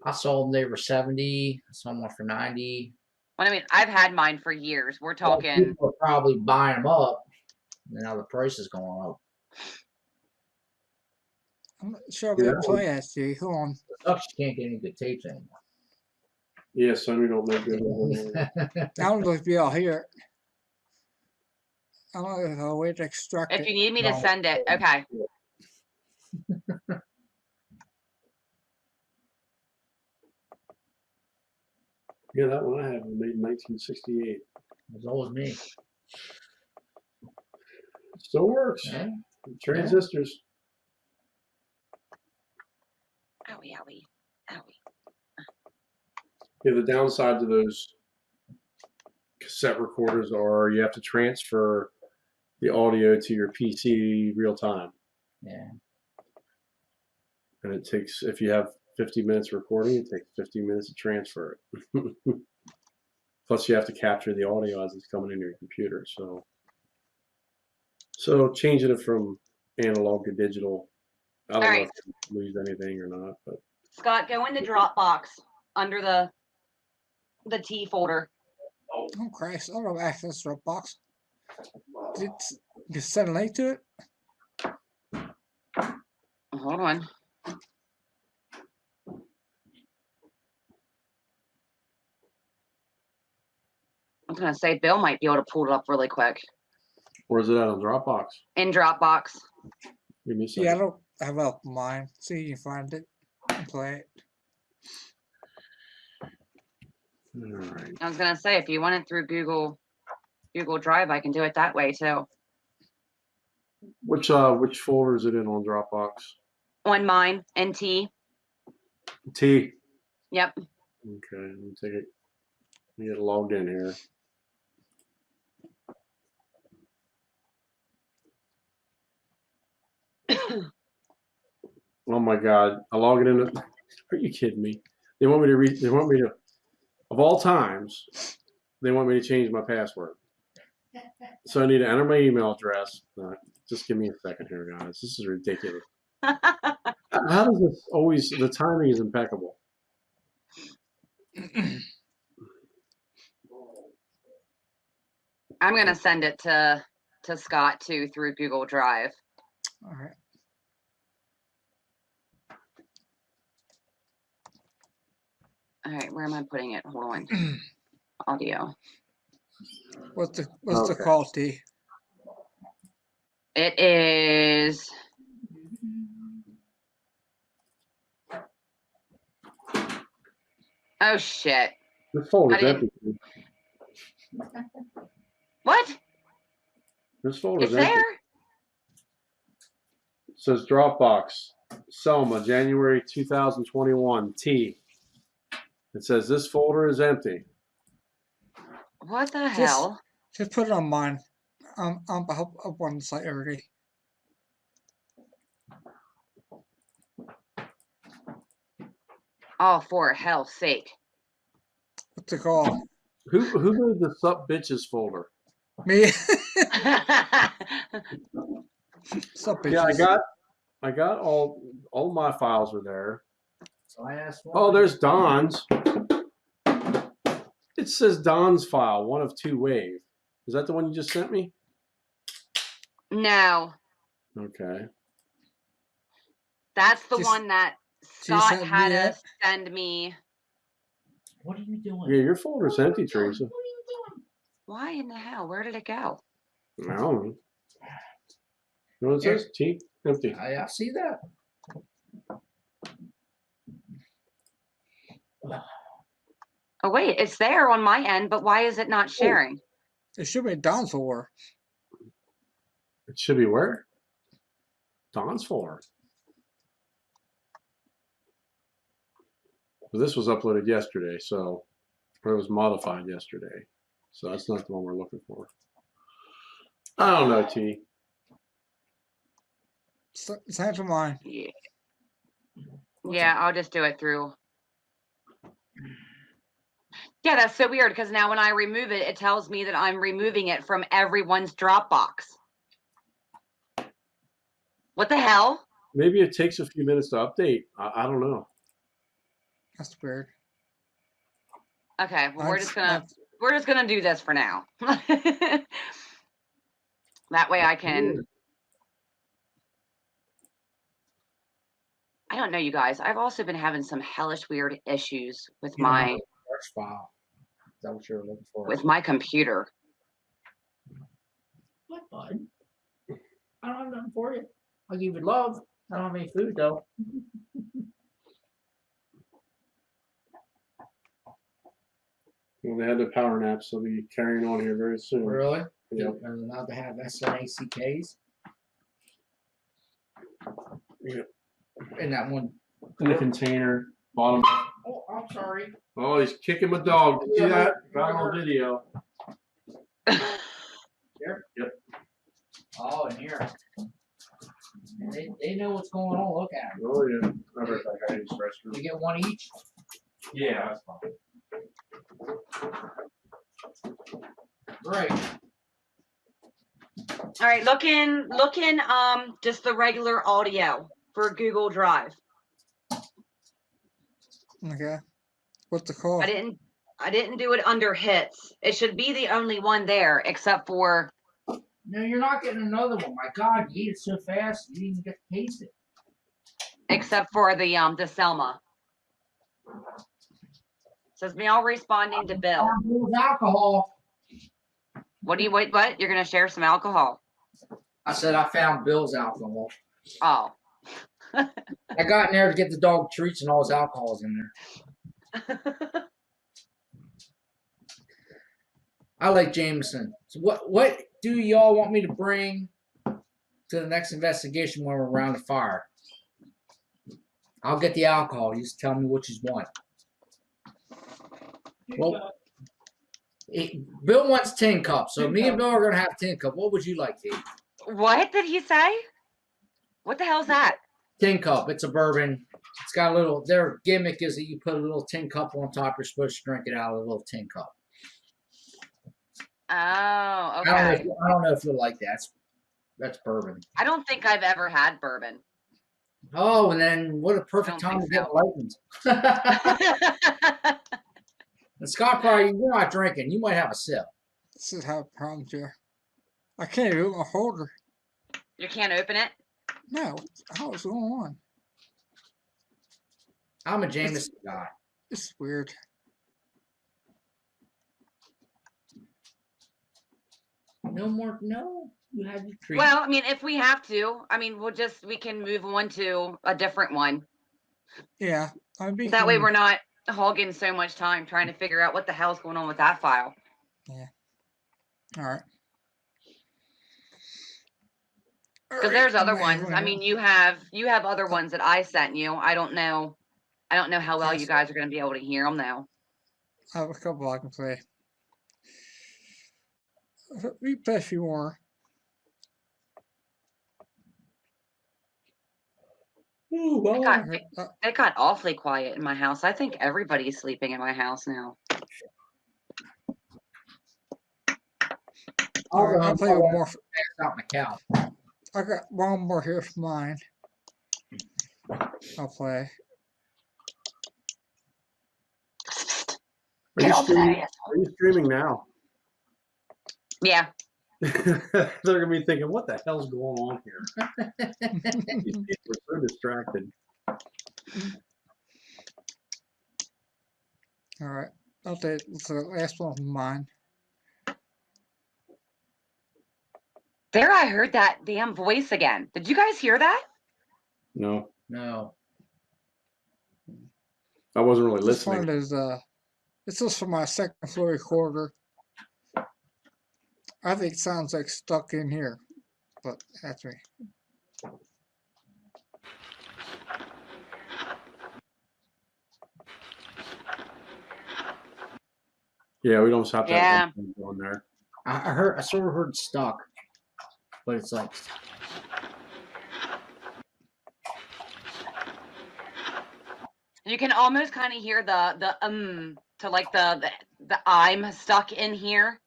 I saw them, they were 70, I saw them for 90. Well, I mean, I've had mine for years. We're Well, talking. people are probably buying them up, and now the price is going up. I'm not sure Yeah, we that play actually. Hold on. It sucks you can't get any good tapes anymore. Yeah, Sony don't make good ones. I don't know if y'all hear it. I don't know if I'll wait to extract If it. you need me to No. send it, okay. Yeah, that one I have was made in 1968. It's always me. Still works. Yeah. Transistors. Owie, owie, owie. Yeah, the downside to those cassette recorders are you have to transfer the audio to your PC real time. Yeah. And it takes, if you have 50 minutes recording, it takes 50 minutes to transfer it. Plus, you have to capture the audio as it's coming into your computer. So changing it from analog to digital, I don't know right. if you lose anything or not, but Scott, go in the Dropbox under the T folder. Oh Christ! I don't have access to Dropbox. Did you send a link to it? Hold on. I was gonna say Bill might be able to pull it up really quick where's it at on Dropbox? in Dropbox. Give me a second. Yeah, I don't have it up mine. See if you can find it and play it. All right. I was gonna say if you want it through Google Drive, I can do it that way too. Which folder is it in on Dropbox? On mine, NT. T. Yep. Okay, let me take it. Let me get logged in here. Oh my God! I log it in. Are you kidding me? They want me to They want me to. Of all times, they want me to change my password. So I need to enter my email address. Just give me a second here, guys. This is ridiculous. How does this always? The timing is impeccable. I'm gonna send it to Scott too through Google Drive. All right. All right, where am I putting it? Hold on. Audio. What's the Okay. quality? It is. Oh shit! This folder's I didn't- empty. What? This folder's It's empty. there? It says Dropbox, Selma, January 2021, T. It says this folder is empty. What the Just- hell? Just put it on mine. I'm up on the site already. Oh, for hell's sake! What's it called? Who made the sup bitches folder? Me. Sup, Yeah, bitches. I got all my files are there. So I asked one. Oh, there's Don's. It says Don's file, one of two wave. Is that the one you just sent me? No, Okay. that's the Just- one that you Scott sent me had that? us send me. What are you doing? Yeah, your folder's empty, Teresa. Why in the hell? Where did it go? I don't know. You know what it says? T? Empty. I see that. Oh wait, it's there on my end, but why is it not sharing? It should be down for. It should be where? Don's folder. But this was uploaded yesterday, so or it was modified yesterday. So that's not the one we're looking for. I don't know, T. Same for mine. Yeah. Yeah, I'll just do it through. Yeah, that's so weird because now when I remove it, it tells me that I'm removing it from everyone's Dropbox. What the hell? Maybe it takes a few minutes to update. I don't know. That's weird. Okay, well we're just gonna That's- do this for now. That way I can. I don't know, you guys. I've also been having some hellish weird issues with You don't have my a search file. Is that what you're looking for? with my computer. What, bud? I don't have nothing for you. I'll give you love. I don't have any food though. Well, they had the power naps, so they'll be carrying on here very soon. Really? Yep. Are they allowed to have SNACKs? Yep. In that one. In the container, bottom. Oh, I'm sorry. Oh, he's kicking my dog. Did you see that? Got it on video. Here? Yep. Oh, in here. They know what's going on. Look at them. Oh, yeah. I bet that guy needs restroom. You get one each. Yeah, that's fine. Great. All right, look in just the regular audio for Google Drive. Okay. What's the call? I didn't do it under hits. It should be the only one there, except for No, you're not getting another one. My God, you eat it so fast, you didn't even get to taste it. the Selma. Says me all responding to Bill. With alcohol. What? You're gonna share some alcohol? I said I found Bill's alcohol. Oh. I got in there to get the dog treats and all his alcohol's in there. I like Jameson. So what do y'all want me to bring to the next investigation when we're around the fire? I'll get the alcohol. You just tell me which is what. Well, Bill wants 10 cups, so me and Bill are gonna have 10 cups. What would you like, Dave? What did he say? What the hell's that? 10 cup. It's a bourbon. It's got a little. Their gimmick is that you put a little tin cup on top. You're supposed to drink it out of a little tin cup. Oh, okay. I don't know if you'll like that. That's bourbon. I don't think I've ever had bourbon. Oh, and then what a perfect I don't time to think get enlightened. And Scott, probably you're not drinking. You might have a sip. This is how problems here. I can't even open a holder. You can't open it? No. What's going on? I'm a Jameson guy. It's weird. No more. No, you had your treat. Well, I mean, if we have to, I mean, we can move on to a different one. Yeah. That way we're not hogging so much time trying to figure out what the hell's going on with that file. Yeah. All right. Because there's other ones. I mean, you have other ones that I sent you. I don't know how well you guys are going to be able to hear them though. I have a couple I can play. We play a few more. Ooh, well, It got awfully quiet in my house. I think everybody's sleeping in my house now. I'll play one more. Out my couch. I got one more here for mine. I'll play. Are you streaming now? Yeah. They're gonna be thinking, "What the hell's going on here?" These people are so distracted. All right. I'll take the last one of mine. There, I heard that damn voice again. Did you guys hear that? No, No. I wasn't really This listening. one is this is for my second floor recorder. I think it sounds like stuck in here, but that's me. Yeah, we don't have to Yeah. have anything on there. I sort of heard stuck, but it's like You can almost kind of hear the to like the I'm stuck in here.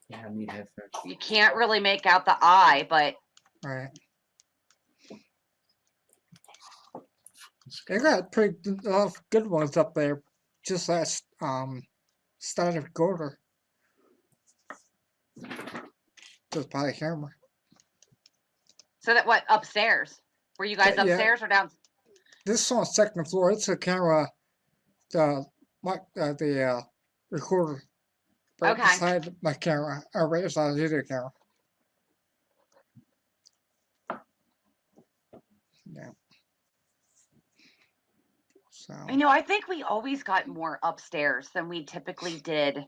yeah, I need headphones. You can't really make out the I, but Right. They got a lot of good ones up there. Just last started quarter. Just by the camera. so that what upstairs? Were you guys Yeah. upstairs or down? This is on the second floor. It's a camera. The recorder. Right Okay. beside my camera. Or right beside the video camera. Yeah. So. You know, I think we always got more upstairs than we typically did.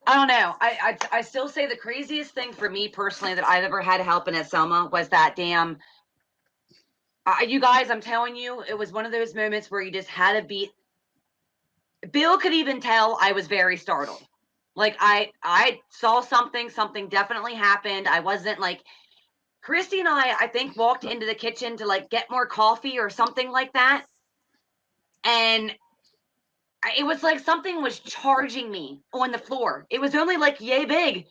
I don't know. I still say the craziest thing for me personally that I've ever had helping at Selma was that damn. You guys, I'm telling you, it was one of those moments where you just had to be. Bill could even tell I was very startled. Like I saw something definitely happened. I wasn't like. Christy and I think, walked into the kitchen to like get more coffee or something like that. And it was like something was charging me on the floor. It was only like yay big,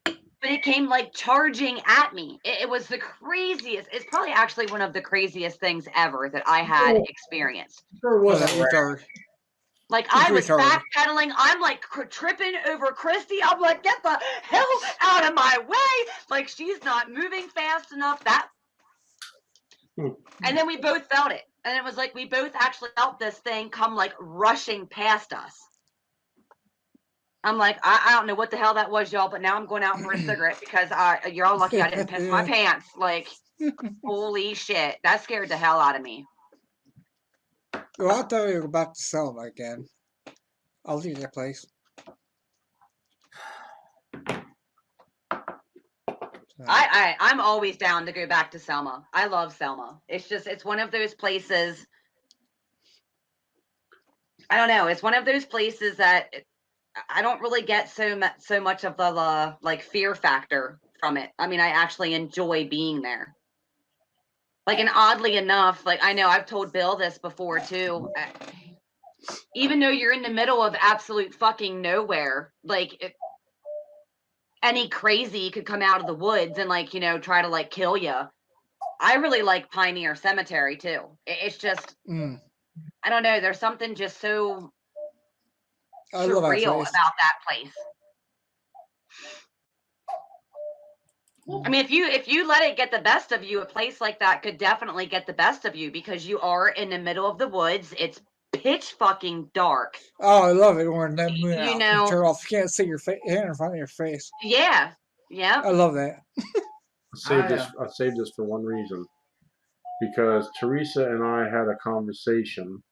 but it came like charging at me. It was the craziest. It's probably actually one of the craziest things ever that I had experienced. Sure was that retard. Like I was retarded. backpedaling. I'm like tripping over Christy. I'm like, get the hell out of my way. Like she's not moving fast enough. And then we both felt it. And it was like we both actually felt this thing come like rushing past us. I'm like, I don't know what the hell that was, y'all, but now I'm going out for a cigarette because you're all lucky I didn't piss my pants. Like, holy shit. That scared the hell out of me. Well, I'll tell you about to Selma again. I'll leave that place. So, I'm always down to go back to Selma. I love Selma. It's one of those places. I don't know. It's one of those places that I don't really get so much of the like fear factor from it. I mean, I actually enjoy being there. Like, and oddly enough, like I know I've told Bill this before too. Even though you're in the middle of absolute fucking nowhere, like any crazy could come out of the woods and like, you know, try to like kill you. I really like Pioneer Cemetery too. It's just, I don't know. There's something just so surreal about that place. I mean, if you let it get the best of you, a place like that could definitely get the best of you because you are in the middle of the woods. It's pitch fucking dark. Oh, I love it when that moon You out. know, You turn off. You can't see your hand in front of your face. Yeah. Yeah. I love that. I saved this for one reason. Because Teresa and I had a conversation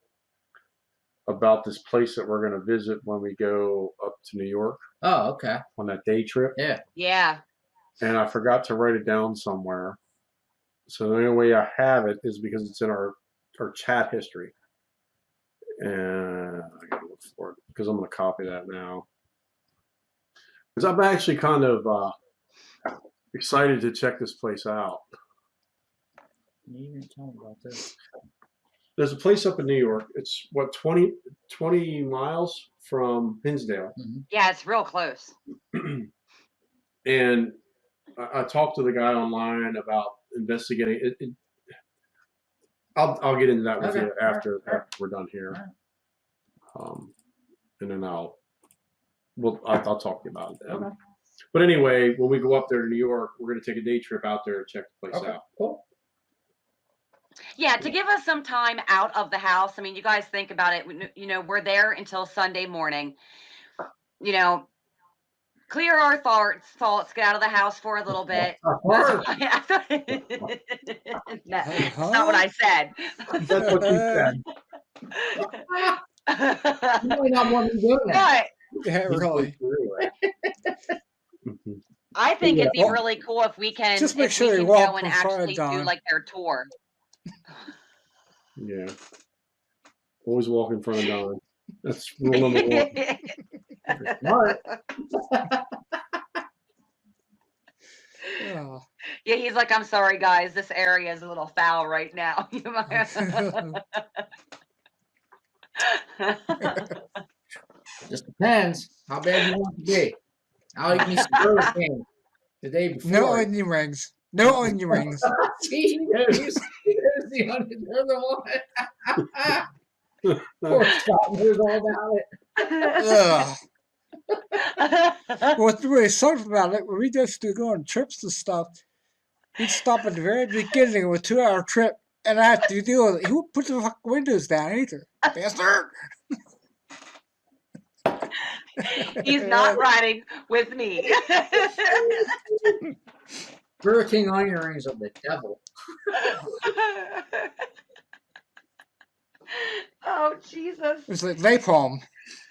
about this place that we're going to visit when we go up to New York. Oh, okay. On that day trip. Yeah. Yeah. And I forgot to write it down somewhere. So the only way I have it is because it's in our chat history. And I gotta look for it because I'm going to copy that now. Because I'm actually kind of excited to check this place out. You didn't tell me about this. There's a place up in New York. It's what 20 miles from Hinsdale. Yeah, it's real close. And I talked to the guy online about investigating it. I'll get into that with you after we're done here. And then I'll talk to you about it then. Okay. But anyway, when we go up there to New York, we're going to take a day trip out there and check the place out. Cool. Yeah, to give us some time out of the house. I mean, you guys think about it. You know, we're there until Sunday morning. You know, clear our thoughts, get out of the house for a little bit. That's not what I said. That's what you said. You might not want to do that. But Yeah, really. I think it'd be really cool if we can just make if sure we you can walk go and in front of actually do Don. like their tour. Yeah. Always walk in front of Don. That's rule number one. Smart. Oh. Yeah, he's like, I'm sorry, guys. This area is a little foul right now. You might- Just depends how bad you want it to be. I'll eat me some Burger King the day before. No onion rings. No onion rings. See, he knows. He knows the other one. Poor Scott knows all about it. Ugh. What's really sucks about it, when we just do go on trips and stuff, we'd stop at the very beginning of a 2-hour trip, and I have to deal with it. He won't put the fucking windows down either. Bastard! He's not riding with me. Burger King onion rings are the devil. Oh, Jesus. It's like napalm.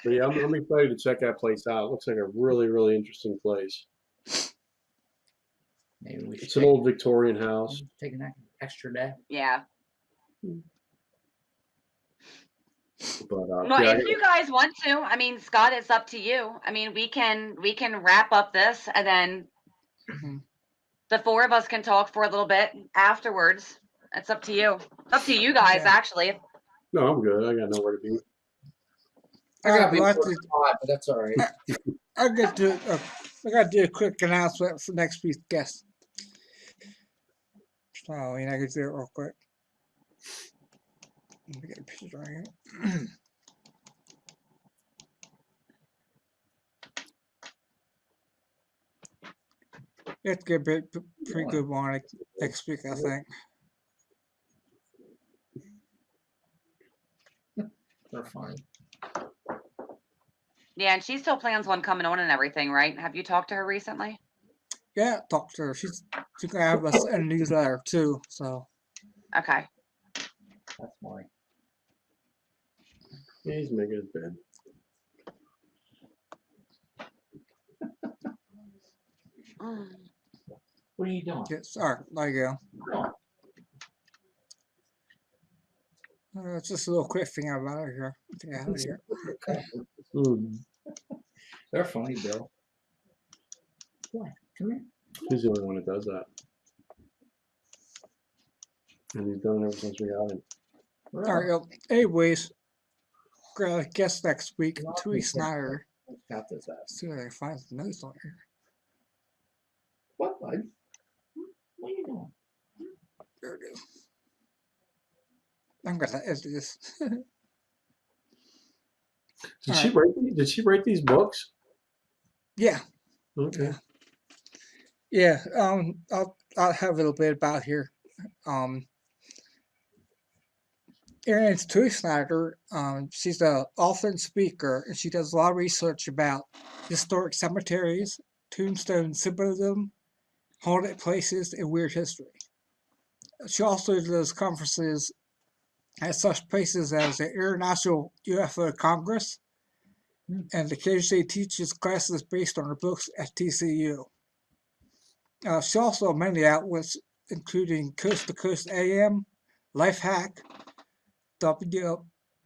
But yeah, I'm excited to check that place out. It looks like a really, really interesting place. Maybe we should It's an old Victorian house. take an extra day. Yeah. But Well, yeah, if you guys want to, I mean, Scott, it's up to you. I mean, we can wrap up this, and then Mhm. the four of us can talk for a little bit afterwards. It's up to you. It's up to you guys, Yeah. actually. no, I'm good. I got nowhere to be. I gotta be I'd before like to- 5, but that's all right. I got to do a quick announcement for next week's guest. So, I mean, I can do it real quick. Let me get a picture right here. It's gonna be a pretty good one next week, I think. They're funny. Yeah, and she still plans on coming on and everything, right? Have you talked to her recently? Yeah, talk to her. She's gonna have us a newsletter too. So Okay. That's funny. Yeah, he's making his bed. What are you doing? yes, all right, there you Oh, go. It's just a little quick thing about it here. Get out of here. Mm. they're funny, Bill. What? Come here. He's the only one that does that. And he's done it ever since we got him. All right, yo. Anyways, guess next week, Well, 2 weeks okay. later. Got this ass. See if I can find some notes on here. What, bud? What are you doing? There it is. I'm gonna edit this. Did she write these books? Yeah. Okay. Yeah. I'll have a little bit about here. Erin's Tui Snyder, she's an author and speaker, and she does a lot of research about historic cemeteries, tombstone symbolism, haunted places, and weird history. She also does conferences at such places as the International UFO Congress, and occasionally teaches classes based on her books at TCU. She also has many outlets, including Coast to Coast AM, Life Hack, WFAA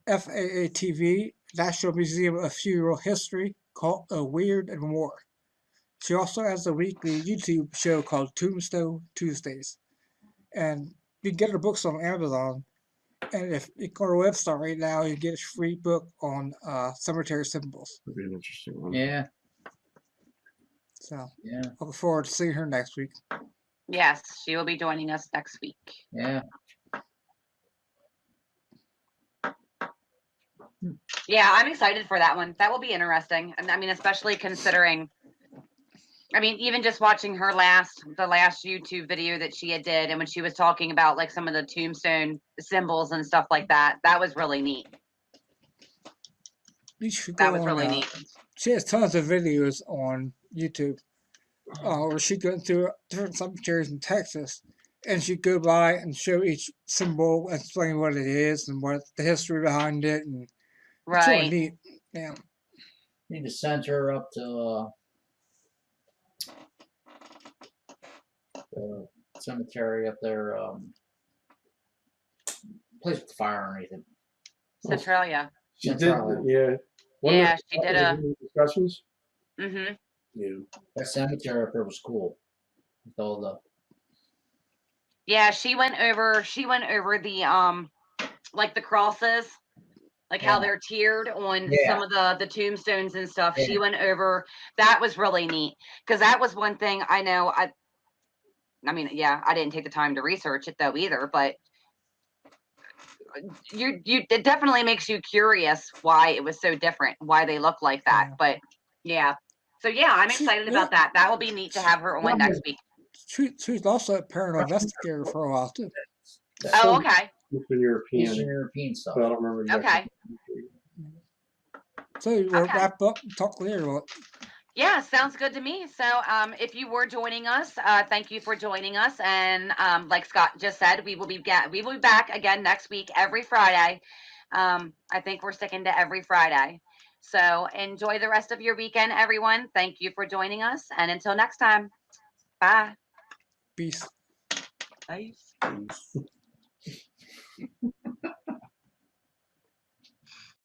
TV, National Museum of Funeral History, called Weird and More. She also has a weekly YouTube show called Tombstone Tuesdays. And you can get her books on Amazon. And if you go to her website right now, you get a free book on cemetery symbols. That'd be an interesting one. Yeah, So yeah, I look forward to seeing her next week. Yes, she will be joining us next week. yeah. Yeah, I'm excited for that one. That will be interesting. And I mean, especially considering, I mean, even just watching the last YouTube video that she had did, and when she was talking about like some of the tombstone symbols and stuff like that, that was really neat. You should That go was on, really neat. she has tons of videos on YouTube where she goes through different cemeteries in Texas, and she'd go by and show each symbol, explain what it is and what the history behind it, and it's really Right. neat. Yeah. Need to send her up to the cemetery up there, place with fire or anything. Centralia. She did, Centralia. yeah. One of Yeah, the she did a. discussions. Mm-hmm. Yeah. That cemetery up there was cool. With all the Yeah, she went over. She went over the like the crosses, like how Yeah. they're tiered on Yeah. some of the tombstones and stuff. Yeah. She went over. That was really neat because that was one thing I know. I mean, yeah, I didn't take the time to research it though either, but it definitely makes you curious why it was so different, why they look like that. Yeah. But yeah. So yeah, I'm She- excited yeah. about that. That will be neat to have her on next week. She was also a paranormal investigator for a while too. Oh, okay. Eastern European. Eastern European stuff. But I don't remember exactly. Okay. So we'll Okay. wrap up and talk later. Yeah, sounds good to me. So, if you were joining us, thank you for joining us. And like Scott just said, we will be back again next week, every Friday. I think we're sticking to every Friday. So enjoy the rest of your weekend, everyone. Thank you for joining us, and until next time, bye. Peace. Bye.